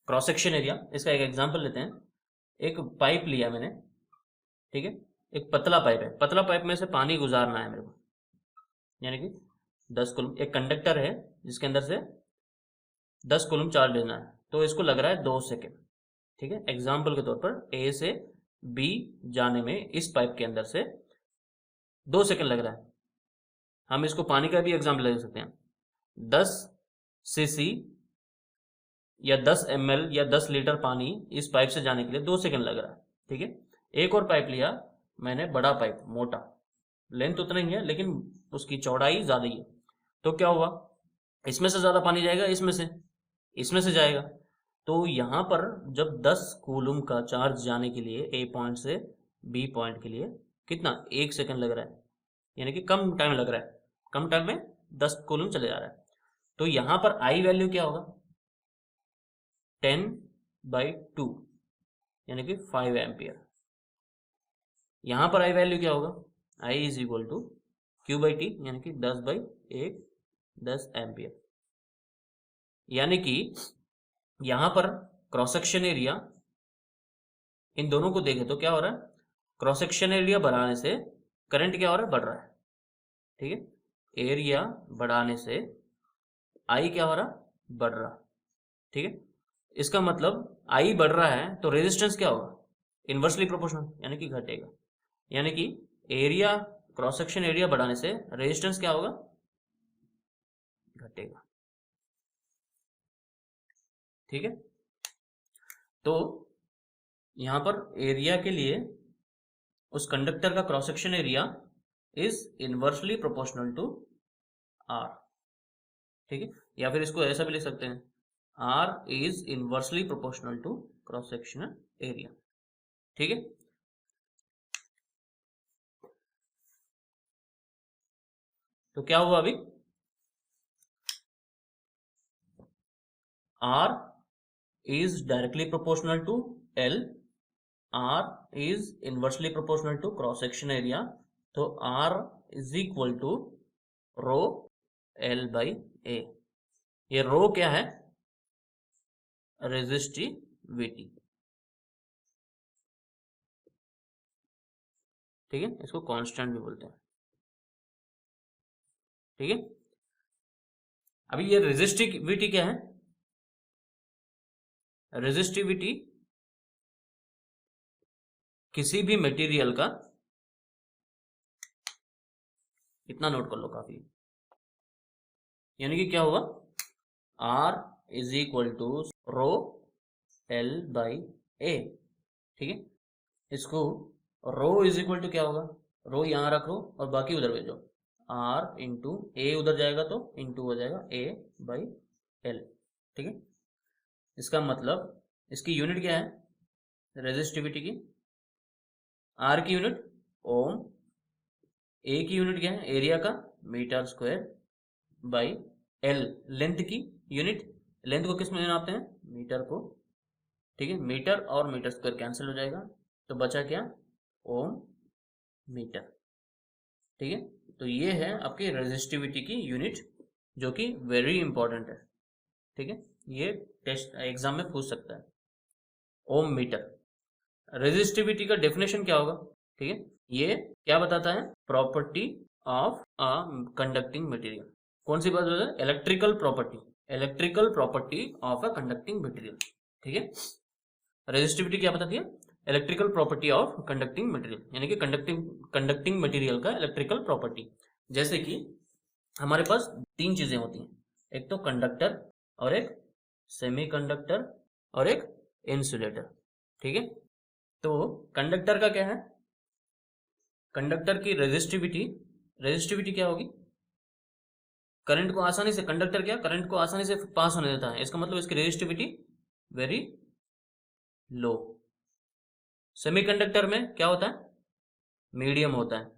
cross section area, इसका एक एग्जांपल लेते हैं। एक पाइप लिया मैंने, ठीक है, एक पतला पाइप है, पतला पाइप में से पानी गुजारना है मेरे को, यानी कि 10 कूलम, एक कंडक्टर है जिसके अंदर से 10 कूलम चार्ज लेना है, तो इसको लग रहा है 2 सेकेंड, ठीक है। एग्जाम्पल के तौर पर ए से बी जाने में इस पाइप के अंदर से 2 सेकेंड लग रहा है। हम इसको पानी का भी एग्जाम्पल ले सकते हैं, 10 सीसी या 10 ml या 10 लीटर पानी इस पाइप से जाने के लिए 2 सेकेंड लग रहा है, ठीक है। एक और पाइप लिया मैंने, बड़ा पाइप, मोटा, लेंथ उतना ही है लेकिन उसकी चौड़ाई ज्यादा ही है, तो क्या हुआ, इसमें से ज्यादा पानी जाएगा, इसमें से जाएगा। तो यहां पर जब 10 कूलम का चार्ज जाने के लिए ए पॉइंट से बी पॉइंट के लिए कितना, 1 सेकेंड लग रहा है, यानी कि कम टाइम लग रहा है, कम टाइम में 10 कूलम चले जा रहा है। तो यहां पर आई वैल्यू क्या होगा, 10/2, यानी कि 5 एम्पियर। यहां पर आई वैल्यू क्या होगा, आई इज इक्वल टू Q/T, यानी कि 10/1, 10 एम्पियर। यानी कि यहां पर क्रॉस सेक्शन एरिया, इन दोनों को देखें तो क्या हो रहा है, क्रॉस सेक्शन एरिया बढ़ाने से करंट क्या हो रहा है, बढ़ रहा है, ठीक है। एरिया बढ़ाने से आई क्या हो रहा, बढ़ रहा, ठीक है। इसका मतलब आई बढ़ रहा है तो रेजिस्टेंस क्या होगा, इनवर्सली प्रोपोर्शनल, यानी कि घटेगा। यानी कि एरिया, क्रॉस सेक्शन एरिया बढ़ाने से रेजिस्टेंस क्या होगा, घटेगा, ठीक है। तो यहां पर एरिया के लिए उस कंडक्टर का cross section area is inversely proportional to R, ठीक है। या फिर इसको ऐसा भी लिख सकते हैं, R is inversely proportional to cross sectional area, ठीक है। तो क्या हुआ अभी, R is directly proportional to L, R is inversely proportional to cross section area, तो R is equal to row L by A। ये रो क्या है, रेजिस्टिविटी, ठीक है, इसको कांस्टेंट भी बोलते हैं, ठीक है। अभी ये रेजिस्टिविटी क्या है, रेजिस्टिविटी किसी भी मटेरियल का, इतना नोट कर लो काफी, यानी कि क्या हुआ, R is equal to rho L by A, ठीक है। इसको रो इज इक्वल टू क्या होगा, रो यहां रखो और बाकी उधर भेजो, R इंटू ए, उधर जाएगा तो इंटू हो जाएगा A बाई L, ठीक है। इसका मतलब इसकी यूनिट क्या है, रेजिस्टिविटी की, R की यूनिट ओम, ए की यूनिट क्या है, एरिया का, metre square, by L length की यूनिट, लेंथ को किस में नापते हैं, मीटर को, ठीक है। मीटर और मीटर स्क्वायर कैंसिल हो जाएगा तो बचा क्या, ओम मीटर, ठीक है। तो ये है आपकी रेजिस्टिविटी की यूनिट, जो कि वेरी इंपॉर्टेंट है, ठीक है। ये टेस्ट एग्जाम में पूछ सकता है, ओम मीटर। रेजिस्टिविटी का डेफिनेशन क्या होगा, ठीक है, ये क्या बताता है, property of a conducting material. कौन सी बात बता है, electrical property, electrical property of a conducting material, ठीक है। रेजिस्टिविटी क्या बताती है, electrical property of conducting material, यानी कि कंडक्टिंग मटेरियल का इलेक्ट्रिकल प्रॉपर्टी। जैसे कि हमारे पास 3 चीजें होती हैं, एक तो कंडक्टर और एक सेमीकंडक्टर और एक इंसुलेटर। ठीक है, तो कंडक्टर का क्या है, कंडक्टर की रेजिस्टिविटी क्या होगी, करंट को आसानी से, कंडक्टर क्या करंट को आसानी से पास होने देता है, इसका मतलब इसकी रेजिस्टिविटी वेरी लो। सेमीकंडक्टर में क्या होता है, मीडियम होता है,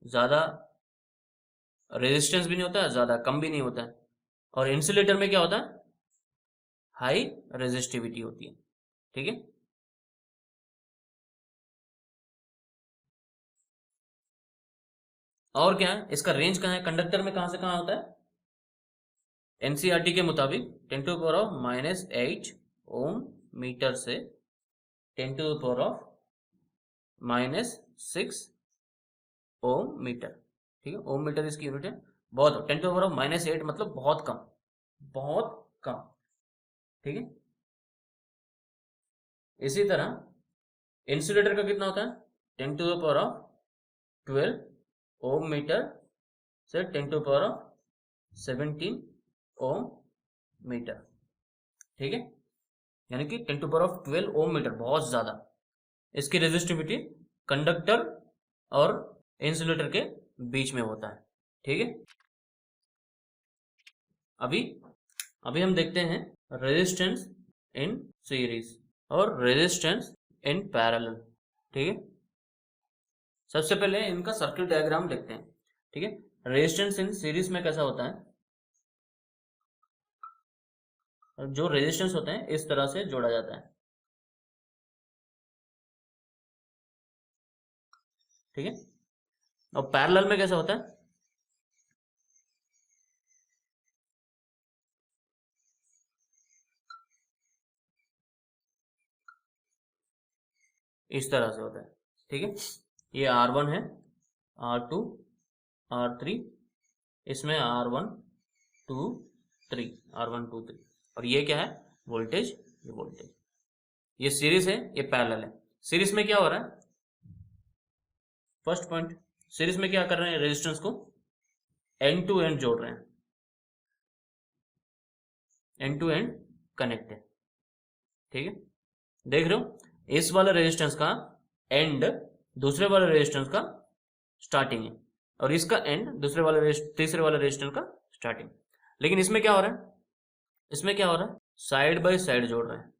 ज्यादा रेजिस्टेंस भी नहीं होता है, ज्यादा कम भी नहीं होता है। और इंसुलेटर में क्या होता है, हाई रेजिस्टिविटी होती है। ठीक है, और क्या है, इसका रेंज कहाँ है, कंडक्टर में कहां से कहां होता है, एनसीईआरटी के मुताबिक 10⁻⁻8 ओम मीटर से 10⁻⁻6 ओम मीटर। ठीक है, ओम मीटर इसकी यूनिट है। बहुत 10⁻⁻8 मतलब बहुत कम, बहुत कम। ठीक है, इसी तरह इंसुलेटर का कितना होता है, 10⁻12 ओम मीटर से 10⁻17 ओम मीटर। ठीक है, यानी कि 10⁻12 ओम मीटर, बहुत ज्यादा। इसकी रेजिस्टिविटी कंडक्टर और इंसुलेटर के बीच में होता है। ठीक है, अभी अभी हम देखते हैं रेजिस्टेंस इन सीरीज और रेजिस्टेंस इन पैरेलल। ठीक है, सबसे पहले इनका सर्किट डायग्राम देखते हैं। ठीक है, रेजिस्टेंस इन सीरीज में कैसा होता है, जो रेजिस्टेंस होते हैं इस तरह से जोड़ा जाता है। ठीक है, और पैरेलल में कैसा होता है, इस तरह से होता है। ठीक है, ये R1 है, R2, R3, इसमें R1 2 3, R1 2 3, और ये क्या है, वोल्टेज, ये वोल्टेज। ये सीरीज है, ये पैरेलल है। सीरीज में क्या हो रहा है, फर्स्ट पॉइंट, सीरीज में क्या कर रहे हैं, रेजिस्टेंस को एंड टू एंड जोड़ रहे हैं, एंड टू एंड कनेक्ट है। ठीक है, देख रहे हो, इस वाले रेजिस्टेंस का एंड दूसरे वाले रेजिस्टेंस का स्टार्टिंग है, और इसका एंड दूसरे वाले तीसरे वाले रेजिस्टेंस का स्टार्टिंग। लेकिन इसमें क्या हो रहा है, इसमें क्या हो रहा है, साइड बाय साइड जोड़ रहे हैं,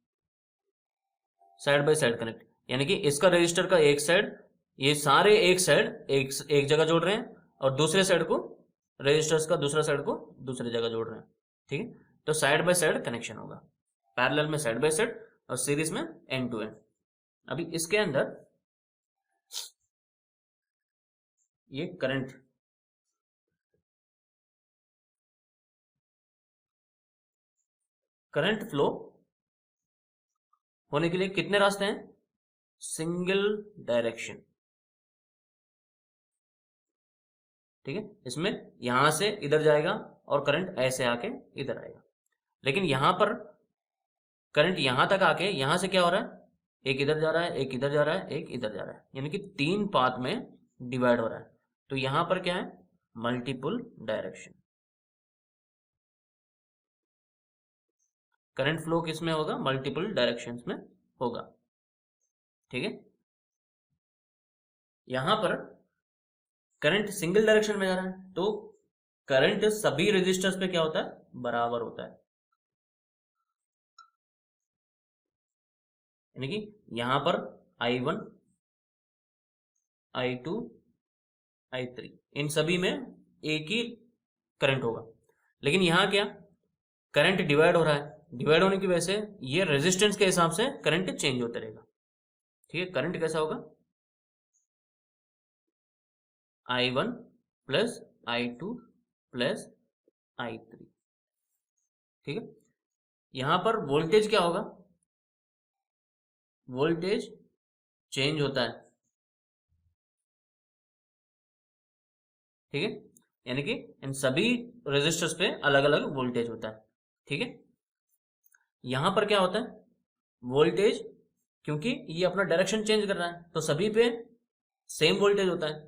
साइड बाय साइड कनेक्ट, यानी कि इसका रजिस्टर का एक साइड, ये सारे एक साइड एक जगह जोड़ रहे हैं, और दूसरे साइड को, रजिस्टर्स का दूसरा साइड को दूसरी जगह जोड़ रहे हैं। ठीक है, तो साइड बाय साइड कनेक्शन होगा, पैरेलल में साइड बाय साइड और सीरीज में एंड टू एंड। अभी इसके अंदर ये करंट, करंट फ्लो होने के लिए कितने रास्ते हैं, सिंगल डायरेक्शन। ठीक है, इसमें यहां से इधर जाएगा और करंट ऐसे आके इधर आएगा। लेकिन यहां पर करंट यहां तक आके यहां से क्या हो रहा है, एक इधर जा रहा है, एक इधर जा रहा है, एक इधर जा रहा है, यानी कि 3 पाथ में डिवाइड हो रहा है। तो यहां पर क्या है, मल्टीपल डायरेक्शन। करंट फ्लो किस में होगा, मल्टीपल डायरेक्शंस में होगा। ठीक है, यहां पर करंट सिंगल डायरेक्शन में जा रहा है, तो करंट सभी रेजिस्टर्स पे क्या होता है, बराबर होता है। यानी कि यहां पर I1, I2, I3, इन सभी में एक ही करंट होगा। लेकिन यहां क्या, करंट डिवाइड हो रहा है, डिवाइड होने की वजह से ये रेजिस्टेंस के हिसाब से करंट चेंज होता रहेगा। ठीक है, करंट कैसा होगा, I1 plus I2 plus I3। ठीक है, यहां पर वोल्टेज क्या होगा, वोल्टेज चेंज होता है। ठीक है, यानी कि इन सभी रेजिस्टर्स पे अलग अलग वोल्टेज होता है। ठीक है, यहां पर क्या होता है, वोल्टेज, क्योंकि ये अपना डायरेक्शन चेंज कर रहा है तो सभी पे सेम वोल्टेज होता है।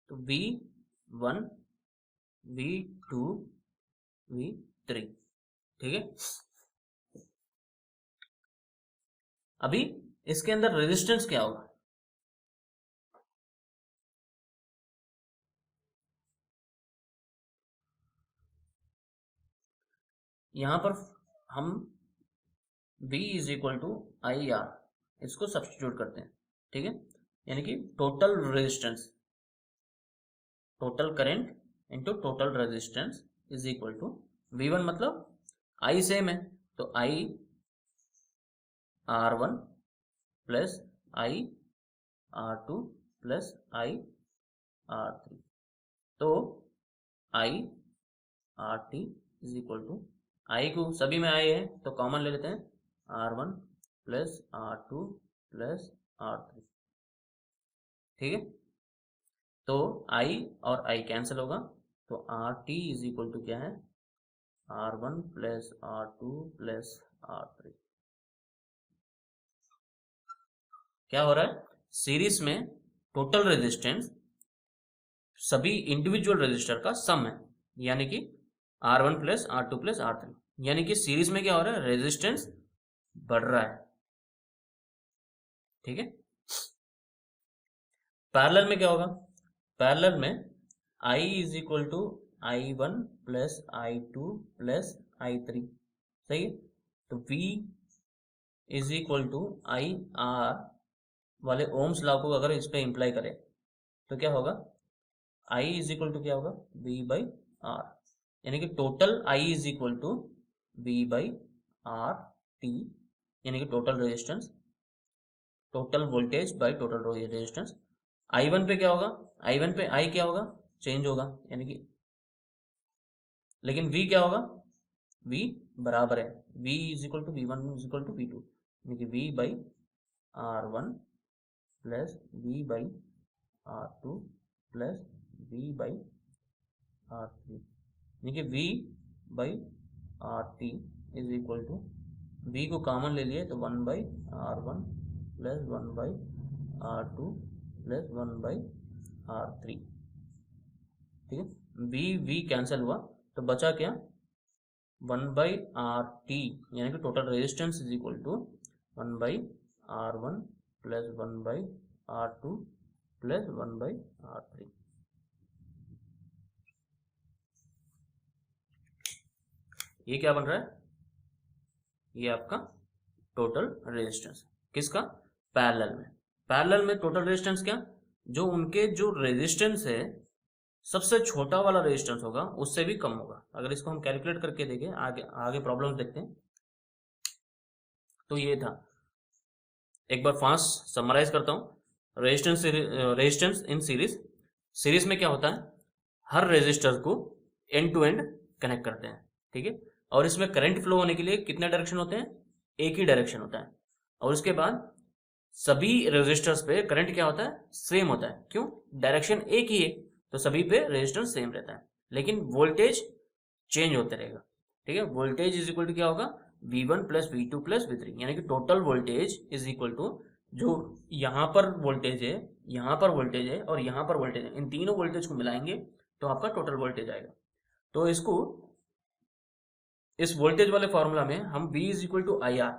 तो V1, V2, V3। ठीक है, अभी इसके अंदर रेजिस्टेंस क्या होगा, यहां पर हम V is equal to I R इसको सब्स्टिट्यूट करते हैं, ठीक है, यानी कि total resistance, total current into total resistance is equal to V1 मतलब I सेम है तो I R1 plus I R2 plus I R3, तो I RT is equal to, I को सभी में I है तो कॉमन ले लेते हैं, R1 plus R2 plus R3, ठीक है, तो I और I कैंसिल होगा तो RT इज इक्वल टू क्या है, R1 plus R2 plus R3। क्या हो रहा है, सीरीज में टोटल रेजिस्टेंस सभी इंडिविजुअल रेजिस्टर का सम है, यानी कि R1 plus R2 plus R3, यानी कि सीरीज में क्या हो रहा है, रेजिस्टेंस बढ़ रहा है, ठीक है। पैरेलल में क्या होगा, पैरेलल में I is equal to I1 plus I2 plus I3, सही है, तो V is equal to I R वाले ओम्स लॉ को अगर इस पे इंप्लाई करें तो क्या होगा, I इज इक्वल टू क्या होगा, V बाई आर, यानी कि total I is equal to V by R T, यानी कि total resistance, total voltage by total resistance. I1 पे क्या होगा, I1 पे I क्या होगा, चेंज होगा, यानी कि, लेकिन V क्या होगा, V बराबर है, V is equal to V1 is equal to V2, यानी कि V by R1 plus V by R2 plus V by R3, यानी कि V बाई RT is equal to, V को कॉमन ले लिए तो 1 by R1 plus 1 by R2 plus 1 by R3, ठीक है, V कैंसिल हुआ तो बचा क्या, 1 बाई RT, यानी कि total resistance is equal to 1 by R1 plus 1 by R2 plus 1 by R3। ये क्या बन रहा है, ये आपका टोटल रेजिस्टेंस, किसका, पैरेलल में। पैरेलल में टोटल रेजिस्टेंस क्या, जो उनके जो रेजिस्टेंस है सबसे छोटा वाला रेजिस्टेंस होगा उससे भी कम होगा। अगर इसको हम कैलकुलेट करके देखें, आगे प्रॉब्लम देखते हैं, तो ये था, एक बार फास्ट समराइज करता हूं, रेजिस्टेंस इन सीरीज, सीरीज में क्या होता है, हर रेजिस्टर को एंड टू एंड कनेक्ट करते हैं, ठीक है, और इसमें करंट फ्लो होने के लिए कितने डायरेक्शन होते हैं, एक ही डायरेक्शन होता है, और उसके बाद सभी रेजिस्टर्स पे करंट क्या होता है, सेम होता है, क्यों, डायरेक्शन एक ही है तो सभी पे रेजिस्टेंस सेम रहता है, लेकिन वोल्टेज चेंज होते रहेगा, ठीक है, वोल्टेज इज इक्वल टू क्या होगा, V1 plus V2 plus V3, यानी कि total voltage is equal to, जो यहाँ पर वोल्टेज है, यहाँ पर वोल्टेज है और यहाँ पर वोल्टेज है, इन तीनों वोल्टेज को मिलाएंगे तो आपका टोटल वोल्टेज आएगा। तो इसको इस वोल्टेज वाले फॉर्मूला में हम V is equal to I R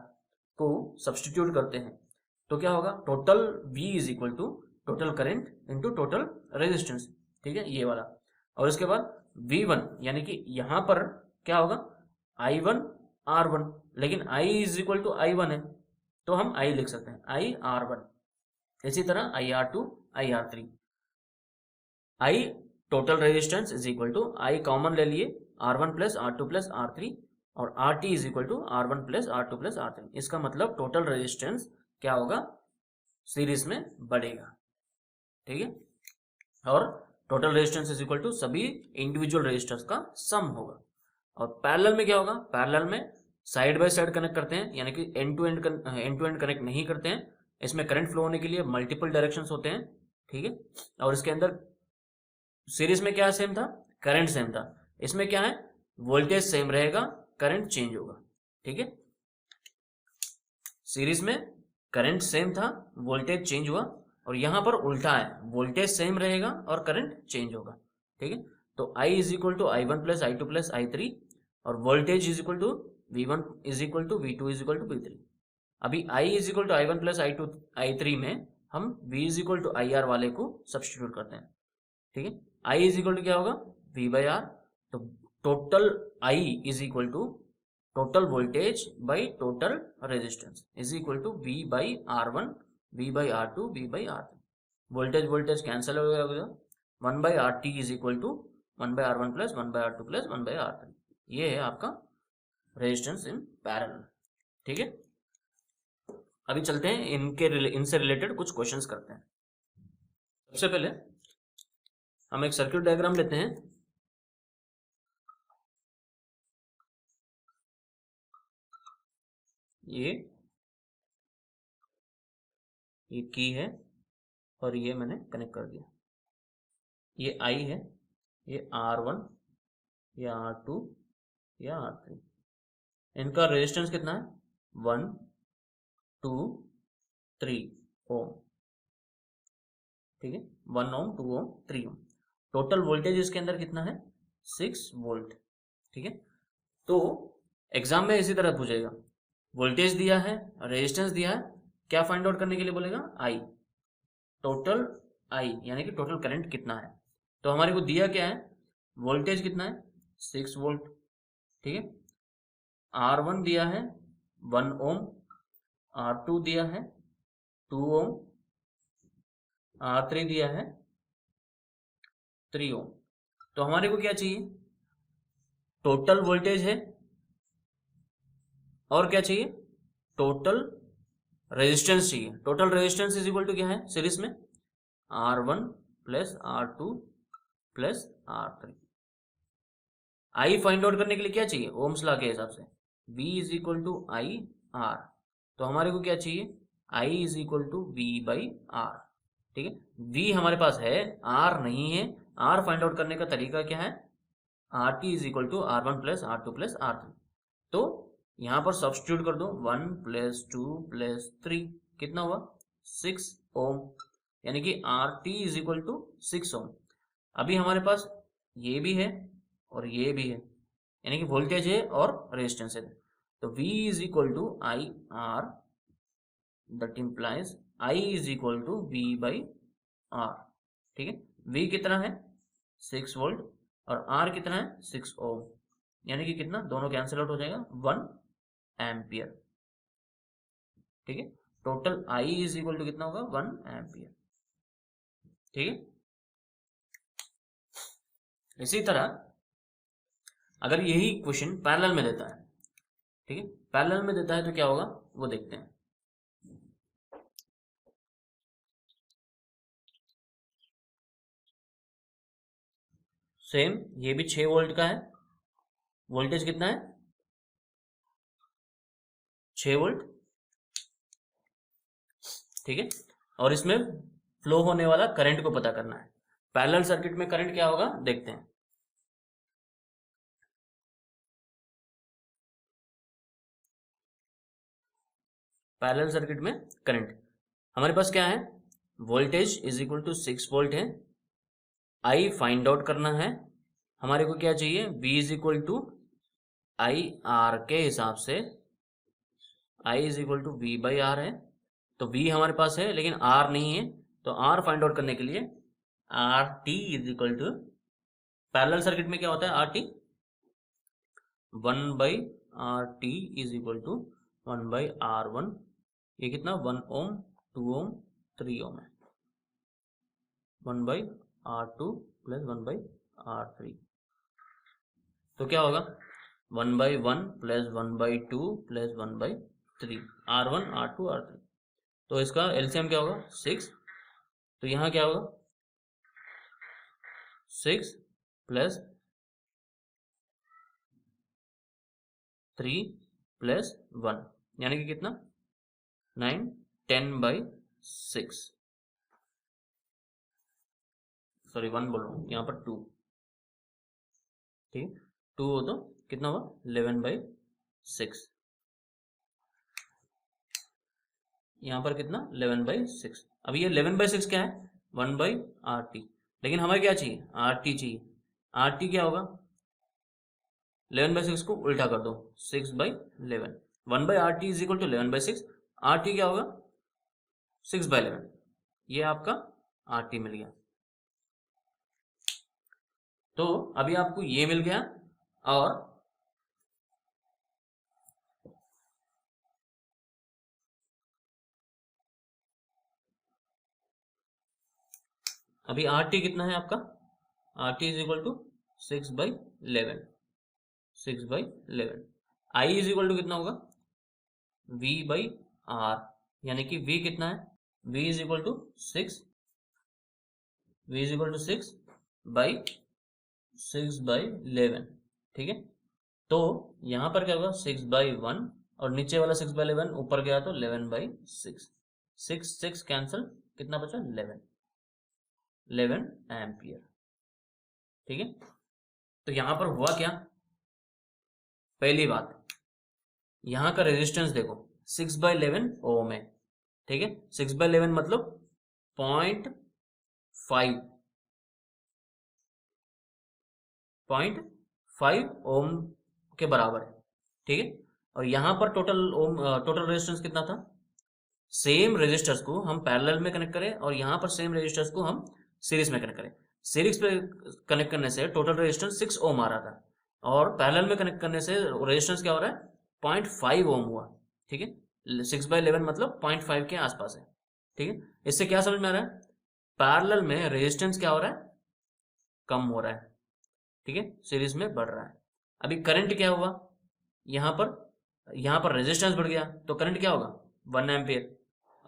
को सब्सटीट्यूट करते हैं तो क्या होगा, total V is equal to total current into total resistance, ठीक है, ये वाला, और इसके बाद V1 यानी कि यहां पर क्या होगा, I1 R1, लेकिन I is equal to I1 है तो हम I लिख सकते हैं, I R1, इसी तरह I R2 I R3, I total resistance is equal to, I common ले लिए R1 plus R2 plus R3, और RT is equal to R1 plus R2 plus R3, इसका मतलब टोटल रेजिस्टेंस क्या होगा, सीरीज में बढ़ेगा, ठीक है, और total resistance is equal to सभी इंडिविजुअल रेजिस्टर्स का सम होगा। और पैरेलल में क्या होगा, पैरेलल में साइड बाय साइड कनेक्ट करते हैं, यानी कि एंड टू एंड कनेक्ट नहीं करते हैं, इसमें करंट फ्लो होने के लिए मल्टीपल डायरेक्शंस होते हैं, ठीक है, और इसके अंदर सीरीज में क्या सेम था, करंट सेम था, इसमें क्या है, वोल्टेज सेम रहेगा, करंट चेंज होगा, ठीक है, सीरीज में करंट सेम था, वोल्टेज चेंज हुआ, और यहां पर उल्टा है, वोल्टेज सेम रहेगा और करंट चेंज होगा, ठीक है, तो I is equal to I1 plus I2 plus I3, और voltage is equal to V1 is equal to V2 is equal to V3, अभी I is equal to I1 plus I2 I3 में हम V is equal to IR वाले को substitute करते हैं, ठीक है। I इज इक्वल टू क्या होगा, V बाई आर। तो total I is equal to total voltage by total resistance is equal to V by R1, V by R2, V by R3। Voltage cancel हो गया, 1 by RT is equal to 1 by R1 plus 1 by R2 plus 1 by R3। ये है आपका resistance in parallel, ठीक है। अभी चलते हैं इनसे रिलेटेड कुछ क्वेश्चंस करते हैं। सबसे पहले हम एक सर्किट डायग्राम लेते हैं। ये की है और ये मैंने कनेक्ट कर दिया। ये I है, ये R1 या R2 या R3। इनका रेजिस्टेंस कितना है, 1 2 3 ओम, ठीक है। 1 ओम, 2 ओम, 3 ओम। टोटल वोल्टेज इसके अंदर कितना है, 6 वोल्ट, ठीक है। तो एग्जाम में इसी तरह पूछेगा, वोल्टेज दिया है, रेजिस्टेंस दिया है, क्या फाइंड आउट करने के लिए बोलेगा, आई, टोटल आई यानी कि टोटल करंट कितना है। तो हमारे को दिया क्या है, वोल्टेज कितना है, 6 वोल्ट, ठीक है। R1 दिया है 1 ओम, R2 दिया है 2 ओम, R3 दिया है 3 ओम। तो हमारे को क्या चाहिए, टोटल वोल्टेज है और क्या चाहिए, टोटल रेजिस्टेंस चाहिए। Total resistance is equal to क्या है, सीरीज में R1 plus R2 plus R3। I find out करने के लिए क्या चाहिए, ओम्स लॉ के हिसाब से V is equal to I R. तो हमारे को क्या चाहिए, I is equal to V by R, ठीक है। V हमारे पास है, R नहीं है। R फाइंड आउट करने का तरीका क्या है, RT is equal to R1 plus R2 plus R3। तो यहां पर सब्स्टिट्यूट कर दो, 1 प्लस 2 प्लस 3 कितना हुआ, 6 ओम, यानी कि RT इज इक्वल टू 6 ओम। अभी हमारे पास ये भी है और ये भी है, यानी कि वोल्टेज है और रेजिस्टेंस है। तो V is equal to I R, that implies I is equal to V by R, ठीक है। V कितना है, 6 वोल्ट और R कितना है, 6 ओम, यानी कि कितना, दोनों कैंसिल आउट हो जाएगा, 1 एम्पियर, ठीक है। Total I is equal to कितना होगा, 1 एम्पियर, ठीक है। इसी तरह अगर यही क्वेश्चन पैरेलल में देता है, ठीक है, पैरेलल में देता है तो क्या होगा वो देखते हैं। सेम ये भी 6 वोल्ट का है, वोल्टेज कितना है, 6 वोल्ट, ठीक है। और इसमें फ्लो होने वाला करंट को पता करना है। पैरेलल सर्किट में करंट क्या होगा देखते हैं। पैरेलल सर्किट में करंट हमारे पास क्या है, voltage is equal to 6 volt है। आई फाइंड आउट करना है, हमारे को क्या चाहिए, V is equal to I R के हिसाब से I is equal to V by R है। तो V हमारे पास है लेकिन R नहीं है, तो R फाइंड आउट करने के लिए RT is equal to, parallel circuit में क्या होता है, RT 1 by RT is equal to 1 by R1, ये कितना, 1 ओम, 2 ओम, 3 ओम है, 1 by R2 plus 1 by R3। तो क्या होगा, 1 by 1 plus 1 by 2 plus 1 by 3, R1 R2 R3। तो इसका एलसीएम क्या होगा, 6। तो यहाँ क्या होगा, 6 प्लस 3 प्लस 1 यानी कि कितना, 9, 10 बाई 6, सॉरी 1 बोल रहा हूँ, यहाँ पर 2, ठीक है। 2 हो तो कितना हुआ, 11 बाई 6, यहाँ पर कितना, 11 बाई 6। अब ये 11 बाई 6 क्या है, 1 बाई RT, लेकिन हमें क्या चाहिए, RT चाहिए। RT क्या होगा, 11 बाई 6 को उल्टा कर दो, 6 by 11, 1 by RT is equal to 11 by 6, R T क्या होगा 6/11, ये आपका आर टी मिल गया। तो अभी आपको ये मिल गया और अभी आर टी कितना है आपका, R T is equal to 6/11, 6/11। I is equal to कितना होगा V बाई आर, यानी कि V कितना है, V is equal to 6, V is equal to 6/11, ठीक है। तो यहां पर क्या होगा 6/1 और नीचे वाला 6/11 ऊपर गया तो 11/6, 6 कैंसिल, कितना बचा 11 एम्पियर, ठीक है। तो यहां पर हुआ क्या, पहली बात यहां का रेजिस्टेंस देखो 6/11 ओम है, ठीक है। 6/11 मतलब 0.5 ओम के बराबर है, ठीक है। और यहां पर टोटल रेजिस्टेंस कितना था, सेम रेजिस्टर्स को हम पैरेलल में कनेक्ट करें और यहां पर सेम रेजिस्टर्स को हम सीरीज में कनेक्ट करें। सीरीज पे कनेक्ट करने से टोटल रेजिस्टेंस 6 ओम आ रहा था और पैरेलल में कनेक्ट करने से रेजिस्टेंस क्या हो रहा है 0.5 ओम हुआ, ठीक है। 6/11 मतलब 0.5 के आसपास है, ठीक है। इससे क्या समझ में आ रहा है, पैरेलल में रेजिस्टेंस क्या हो रहा है, कम हो रहा है, ठीक है, सीरीज में बढ़ रहा है। अभी करंट क्या हुआ, यहां पर रेजिस्टेंस बढ़ गया तो करंट क्या होगा 1 एम्पियर,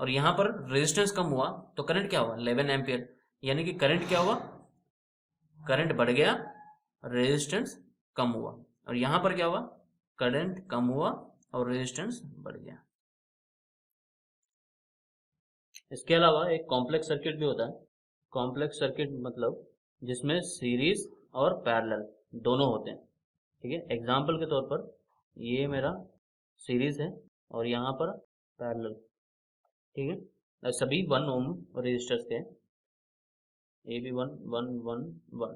और यहां पर रेजिस्टेंस कम हुआ तो करंट क्या होगा 11 एम्पियर, यानी कि करंट क्या हुआ, करंट बढ़ गया, रेजिस्टेंस कम हुआ, और यहां पर क्या हुआ करंट कम हुआ और रेजिस्टेंस बढ़ गया। इसके अलावा एक कॉम्प्लेक्स सर्किट भी होता है। कॉम्प्लेक्स सर्किट मतलब जिसमें सीरीज और पैरेलल दोनों होते हैं, ठीक है। एग्जाम्पल के तौर पर ये मेरा सीरीज है और यहाँ पर पैरेलल, ठीक है। सभी 1 ओम रेजिस्टर्स के, ए बी 1 1 1 1।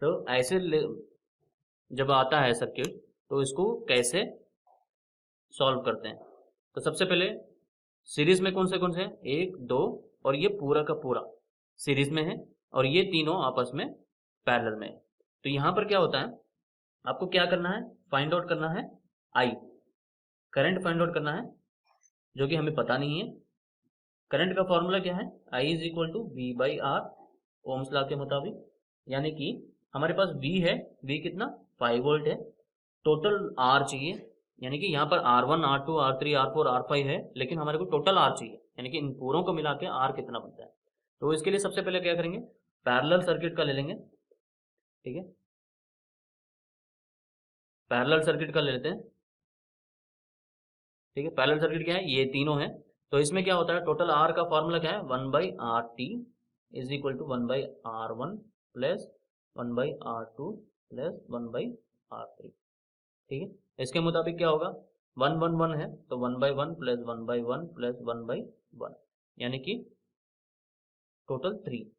तो ऐसे जब आता है सर्किट तो इसको कैसे सॉल्व करते हैं, तो सबसे पहले सीरीज में कौन से हैं, 1 2 और ये पूरा का पूरा सीरीज में है और ये तीनों आपस में पैरेलल में है। तो यहां पर क्या होता है, आपको क्या करना है, फाइंड आउट करना है आई, करंट फाइंड आउट करना है, जो कि हमें पता नहीं है। करंट का फॉर्मूला क्या है, I is equal to V by R, Ohm's law के मुताबिक, यानी कि हमारे पास V है, V कितना 5 वोल्ट है, टोटल R चाहिए, यानी कि यहाँ पर R1 R2 R3 R4 R5 है, लेकिन हमारे को टोटल R चाहिए, यानी कि इन पूरों को मिला के R कितना बनता है। तो इसके लिए सबसे पहले क्या करेंगे, पैरेलल सर्किट का ले लेंगे, ठीक है, पैरेलल सर्किट का ले लेते हैं, ठीक है। पैरेलल सर्किट क्या है, ये तीनों है। तो इसमें क्या होता है, टोटल R का फॉर्मूला क्या है 1/RT is equal to 1/R1 plus 1/R2 plus 1/R3, ठीक है। इसके मुताबिक क्या होगा 1 1 1 है तो 1/1 प्लस 1/1 प्लस 1/1, यानी कि टोटल 3।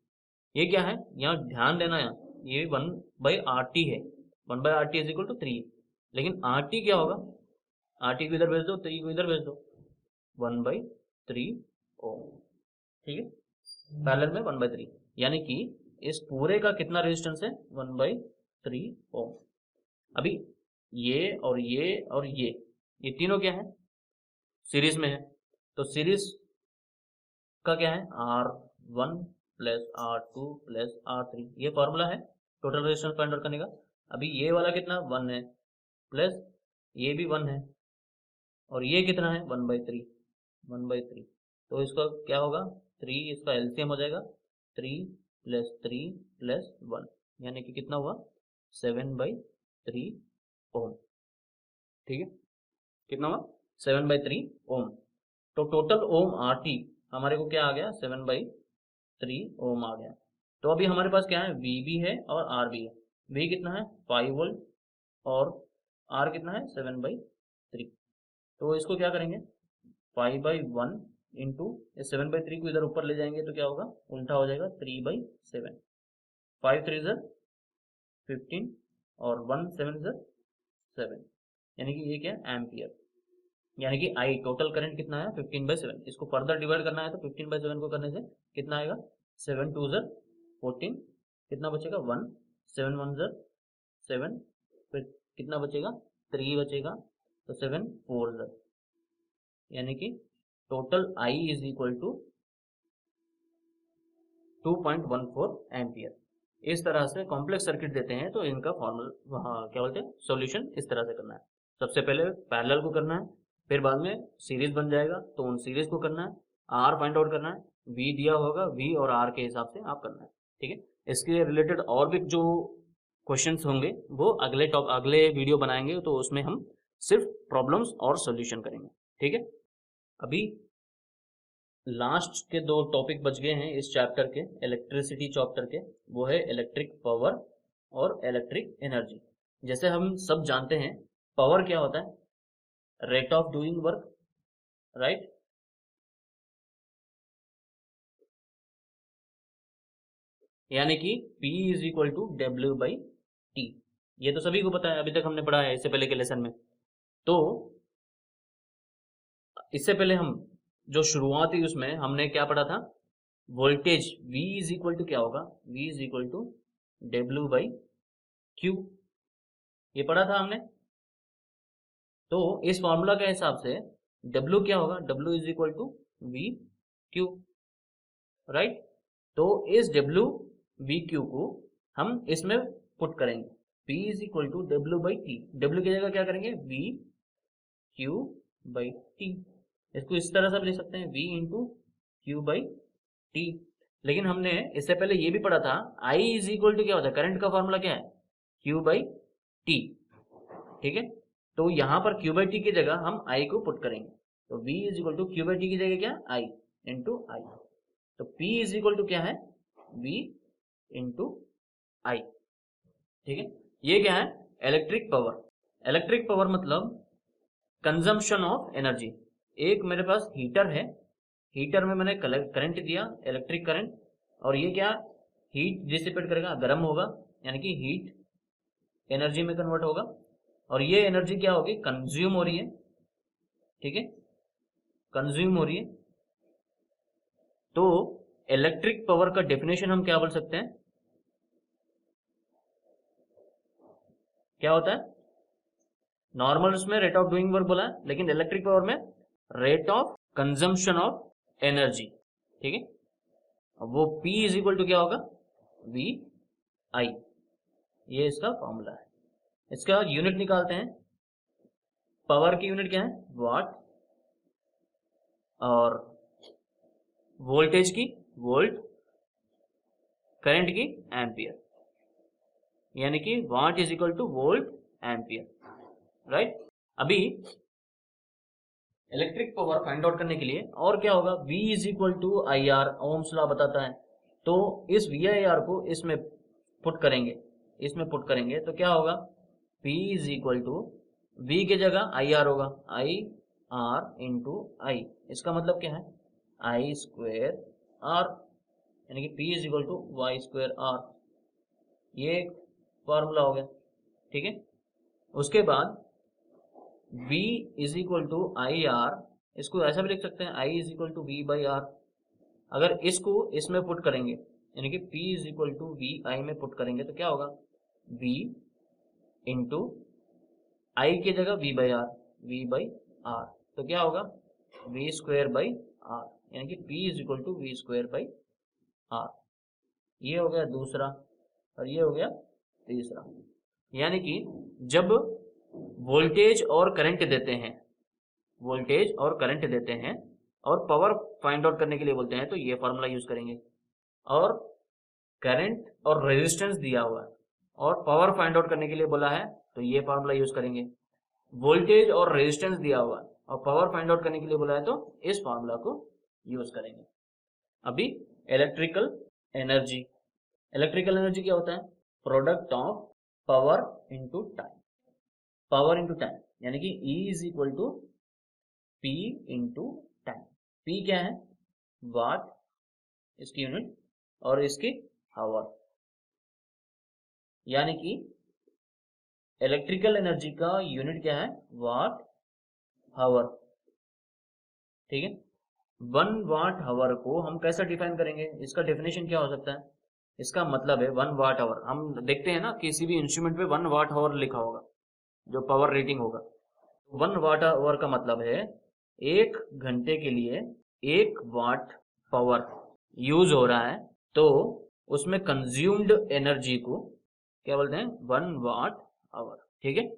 ये क्या है, यहाँ ध्यान देना है, ये 1/RT है, 1/RT इज इक्वल टू 3, लेकिन RT क्या होगा, RT को इधर भेज दो, 3 को इधर भेज दो, 1/3 ओम, ठीक है, पैरेलल में 1/3, यानी कि इस पूरे का कितना रेजिस्टेंस है 1/3 ओम। अभी ये और ये और ये तीनों क्या है, सीरीज में है, तो सीरीज का क्या है R1 plus R2 plus R3, ये फॉर्मूला है टोटल रेजिस्टेंस फाइंड आउट करने का। अभी ये वाला कितना 1 है, प्लस ये भी 1 है, और ये कितना है 1/3, 1/3, तो इसका क्या होगा 3, इसका एलसीएम हो जाएगा 3 प्लस 3 प्लस 1, यानी कि कितना हुआ 7/3 ओम, ठीक है, कितना हुआ 7/3 ओम। तो टोटल ओम RT हमारे को क्या आ गया 7/3 ओम आ गया। तो अभी हमारे पास क्या है V भी है और R भी है। V कितना है 5 वोल्ट और R कितना है 7/3। तो इसको क्या करेंगे 5/1 इंटू 7/3 को इधर ऊपर ले जाएंगे तो क्या होगा उल्टा हो जाएगा 3/7, 5 3 15 और 1 7 7, यानी कि ये क्या एम्पियर, यानी कि आई टोटल करंट कितना है 15/7। इसको फर्दर डिवाइड करना है तो 15/7 को करने से कितना आएगा 7 2 14, कितना बचेगा 1, 7 1 7, फिर कितना बचेगा 3 बचेगा, तो 7 4 यानी कि total I is equal to 2.14 ampere. इस तरह से कॉम्प्लेक्स सर्किट देते हैं तो इनका फॉर्मूला क्या बोलते हैं सॉल्यूशन इस तरह से करना है। सबसे पहले पैरेलल को करना है, फिर बाद में सीरीज बन जाएगा तो उन सीरीज को करना है, आर फाइंड आउट करना है, वी दिया होगा, वी और आर के हिसाब से आप करना है। ठीक है, इसके रिलेटेड और भी जो क्वेश्चंस होंगे वो अगले वीडियो बनाएंगे तो उसमें हम सिर्फ प्रॉब्लम्स और सॉल्यूशन करेंगे। ठीक है, अभी लास्ट के 2 टॉपिक बच गए हैं इस चैप्टर के, इलेक्ट्रिसिटी चैप्टर के, वो है इलेक्ट्रिक पावर और इलेक्ट्रिक एनर्जी। जैसे हम सब जानते हैं पावर क्या होता है, rate of doing work, right. यानी कि P is equal to W/T, ये तो सभी को पता है, अभी तक हमने पढ़ा है इससे पहले के लेसन में। तो इससे पहले हम जो शुरुआत हुई उसमें हमने क्या पढ़ा था, voltage V is equal to क्या होगा, V is equal to W/Q, ये पढ़ा था हमने। तो इस फॉर्मूला के हिसाब से W क्या होगा, W is equal to VQ, right. तो इस WVQ को हम इसमें पुट करेंगे, P is equal to W/T, W की जगह क्या करेंगे VQ/T, इसको इस तरह से भी लिख सकते हैं V इंटू Q/T। लेकिन हमने इससे पहले ये भी पढ़ा था I इज इक्वल टू क्या होता है, करंट का फॉर्मूला क्या है Q/T। ठीक है, तो यहाँ पर Q/T की जगह हम I को पुट करेंगे, तो V is equal to Q/T की जगह क्या I इंटू I, तो P इज इक्वल टू क्या है V इंटू I। ठीक है, ये क्या है इलेक्ट्रिक पावर। इलेक्ट्रिक पावर मतलब कंजम्पशन ऑफ एनर्जी। एक मेरे पास हीटर है, हीटर में मैंने करंट दिया इलेक्ट्रिक करंट, और ये क्या हीट डिसिपेट करेगा, गर्म होगा, यानी कि हीट एनर्जी में कन्वर्ट होगा, और ये एनर्जी क्या होगी कंज्यूम हो रही है। ठीक है, कंज्यूम हो रही है। तो इलेक्ट्रिक पावर का डेफिनेशन हम क्या बोल सकते हैं, क्या होता है, नॉर्मल उसमें रेट ऑफ डूइंग वर्क बोला है, लेकिन इलेक्ट्रिक पावर में rate of consumption of energy. ठीक है, अब वो P इज इक्वल टू क्या होगा VI, ये इसका फॉर्मूला है। इसका यूनिट निकालते हैं, पावर की यूनिट क्या है वाट, और वोल्टेज की वोल्ट, करंट की एम्पियर, यानी कि watt is equal to volt ampere, right. अभी इलेक्ट्रिक पावर फाइंड आउट करने के लिए और क्या होगा, V is equal to IR, Ohm's law बताता है। तो इस VIR को इसमें पुट करेंगे, इसमें पुट करेंगे तो क्या होगा, P is equal to V की जगह IR होगा, IR इंटू I, इसका मतलब क्या है I स्क्वेयर R, यानी कि P is equal to Y square R, ये एक फॉर्मूला हो गया। ठीक है, उसके बाद V is equal to IR, इसको ऐसा भी लिख सकते हैं I is equal to V/R। अगर इसको इसमें पुट करेंगे, यानी कि P is equal to VI में पुट करेंगे तो क्या होगा V इंटू I की जगह V/R, तो क्या होगा V स्क्वेयर/R, यानी कि P is equal to V square. ये हो गया दूसरा, और ये हो गया तीसरा। यानी कि जब वोल्टेज और करंट देते हैं, वोल्टेज और करंट देते हैं और पावर फाइंड आउट करने के लिए बोलते हैं तो ये फॉर्मूला यूज करेंगे, और करंट और रेजिस्टेंस दिया हुआ है और पावर फाइंड आउट करने के लिए बोला है तो ये फॉर्मूला यूज करेंगे। वोल्टेज और रेजिस्टेंस दिया हुआ है और पावर फाइंड आउट करने के लिए बोला है तो इस फॉर्मूला को यूज करेंगे। अभी इलेक्ट्रिकल एनर्जी, इलेक्ट्रिकल एनर्जी क्या होता है, product of power into time, power into time, यानी कि E is equal to P into time. P क्या है वाट, इसकी यूनिट, और इसकी आवर, यानी कि इलेक्ट्रिकल एनर्जी का यूनिट क्या है वाट आवर, ठीक है। 1 वाट आवर को हम कैसे डिफाइन करेंगे, इसका डेफिनेशन क्या हो सकता है, इसका मतलब है 1 वाट आवर, हम देखते हैं ना किसी भी इंस्ट्रूमेंट पे 1 वाट आवर लिखा होगा जो पावर रेटिंग होगा। 1 वाट आवर का मतलब है 1 घंटे के लिए 1 वाट पावर यूज हो रहा है, तो उसमें कंज्यूम्ड एनर्जी को क्या बोलते हैं, 1 वाट आवर। ठीक है।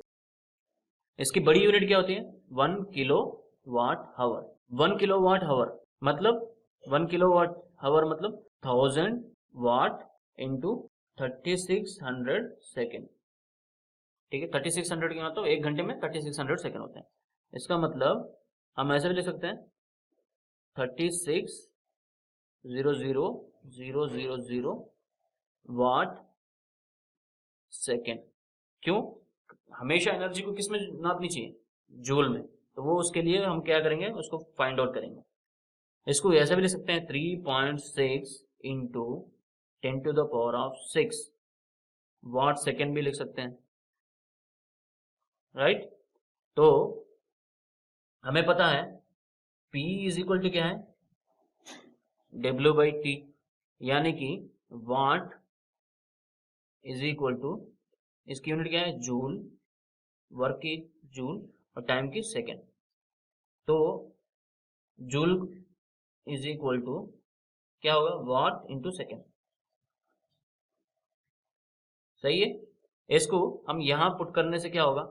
इसकी बड़ी यूनिट क्या होती है, 1 kilo watt hour. 1 kilo watt hour मतलब 1 किलो वाट आवर मतलब 1000 वाट इंटू 3600 सेकेंड। ठीक है। 3600 का मतलब 1 घंटे में 3600 सेकेंड होते हैं। इसका मतलब हम ऐसे भी लिख सकते हैं 36,000,000 वाट सेकेंड। क्यों, हमेशा एनर्जी को किस में नापनी चाहिए, जूल में, तो वो उसके लिए हम क्या करेंगे, उसको फाइंड आउट करेंगे। इसको ऐसे भी लिख सकते हैं 3.6 इंटू 10⁻⁶ वाट सेकेंड भी लिख सकते हैं, राइट। तो हमें पता है P इज इक्वल टू क्या है, W/T, यानी कि वाट इज इक्वल टू, इसकी यूनिट क्या है, जूल, वर्क की जूल और टाइम की सेकेंड। तो जूल इज इक्वल टू क्या होगा, वाट इंटू सेकेंड। सही है। इसको हम यहां पुट करने से क्या होगा,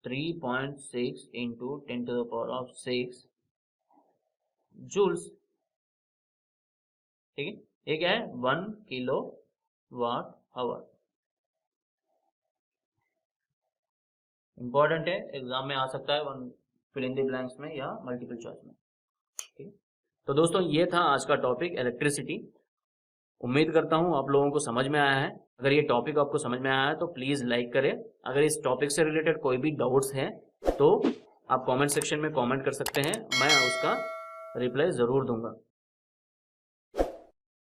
3.6 इंटू 10⁻⁶ जूल्स। ठीक है। ये क्या है, 1 किलो वाट आवर। इंपॉर्टेंट है, एग्जाम में आ सकता है, one fill in the blanks में या मल्टीपल चॉइस में। ठीक है। तो दोस्तों ये था आज का टॉपिक इलेक्ट्रिसिटी। उम्मीद करता हूँ आप लोगों को समझ में आया है। अगर ये टॉपिक आपको समझ में आया है तो प्लीज़ लाइक करें। अगर इस टॉपिक से रिलेटेड कोई भी डाउट्स हैं तो आप कमेंट सेक्शन में कमेंट कर सकते हैं, मैं उसका रिप्लाई ज़रूर दूंगा।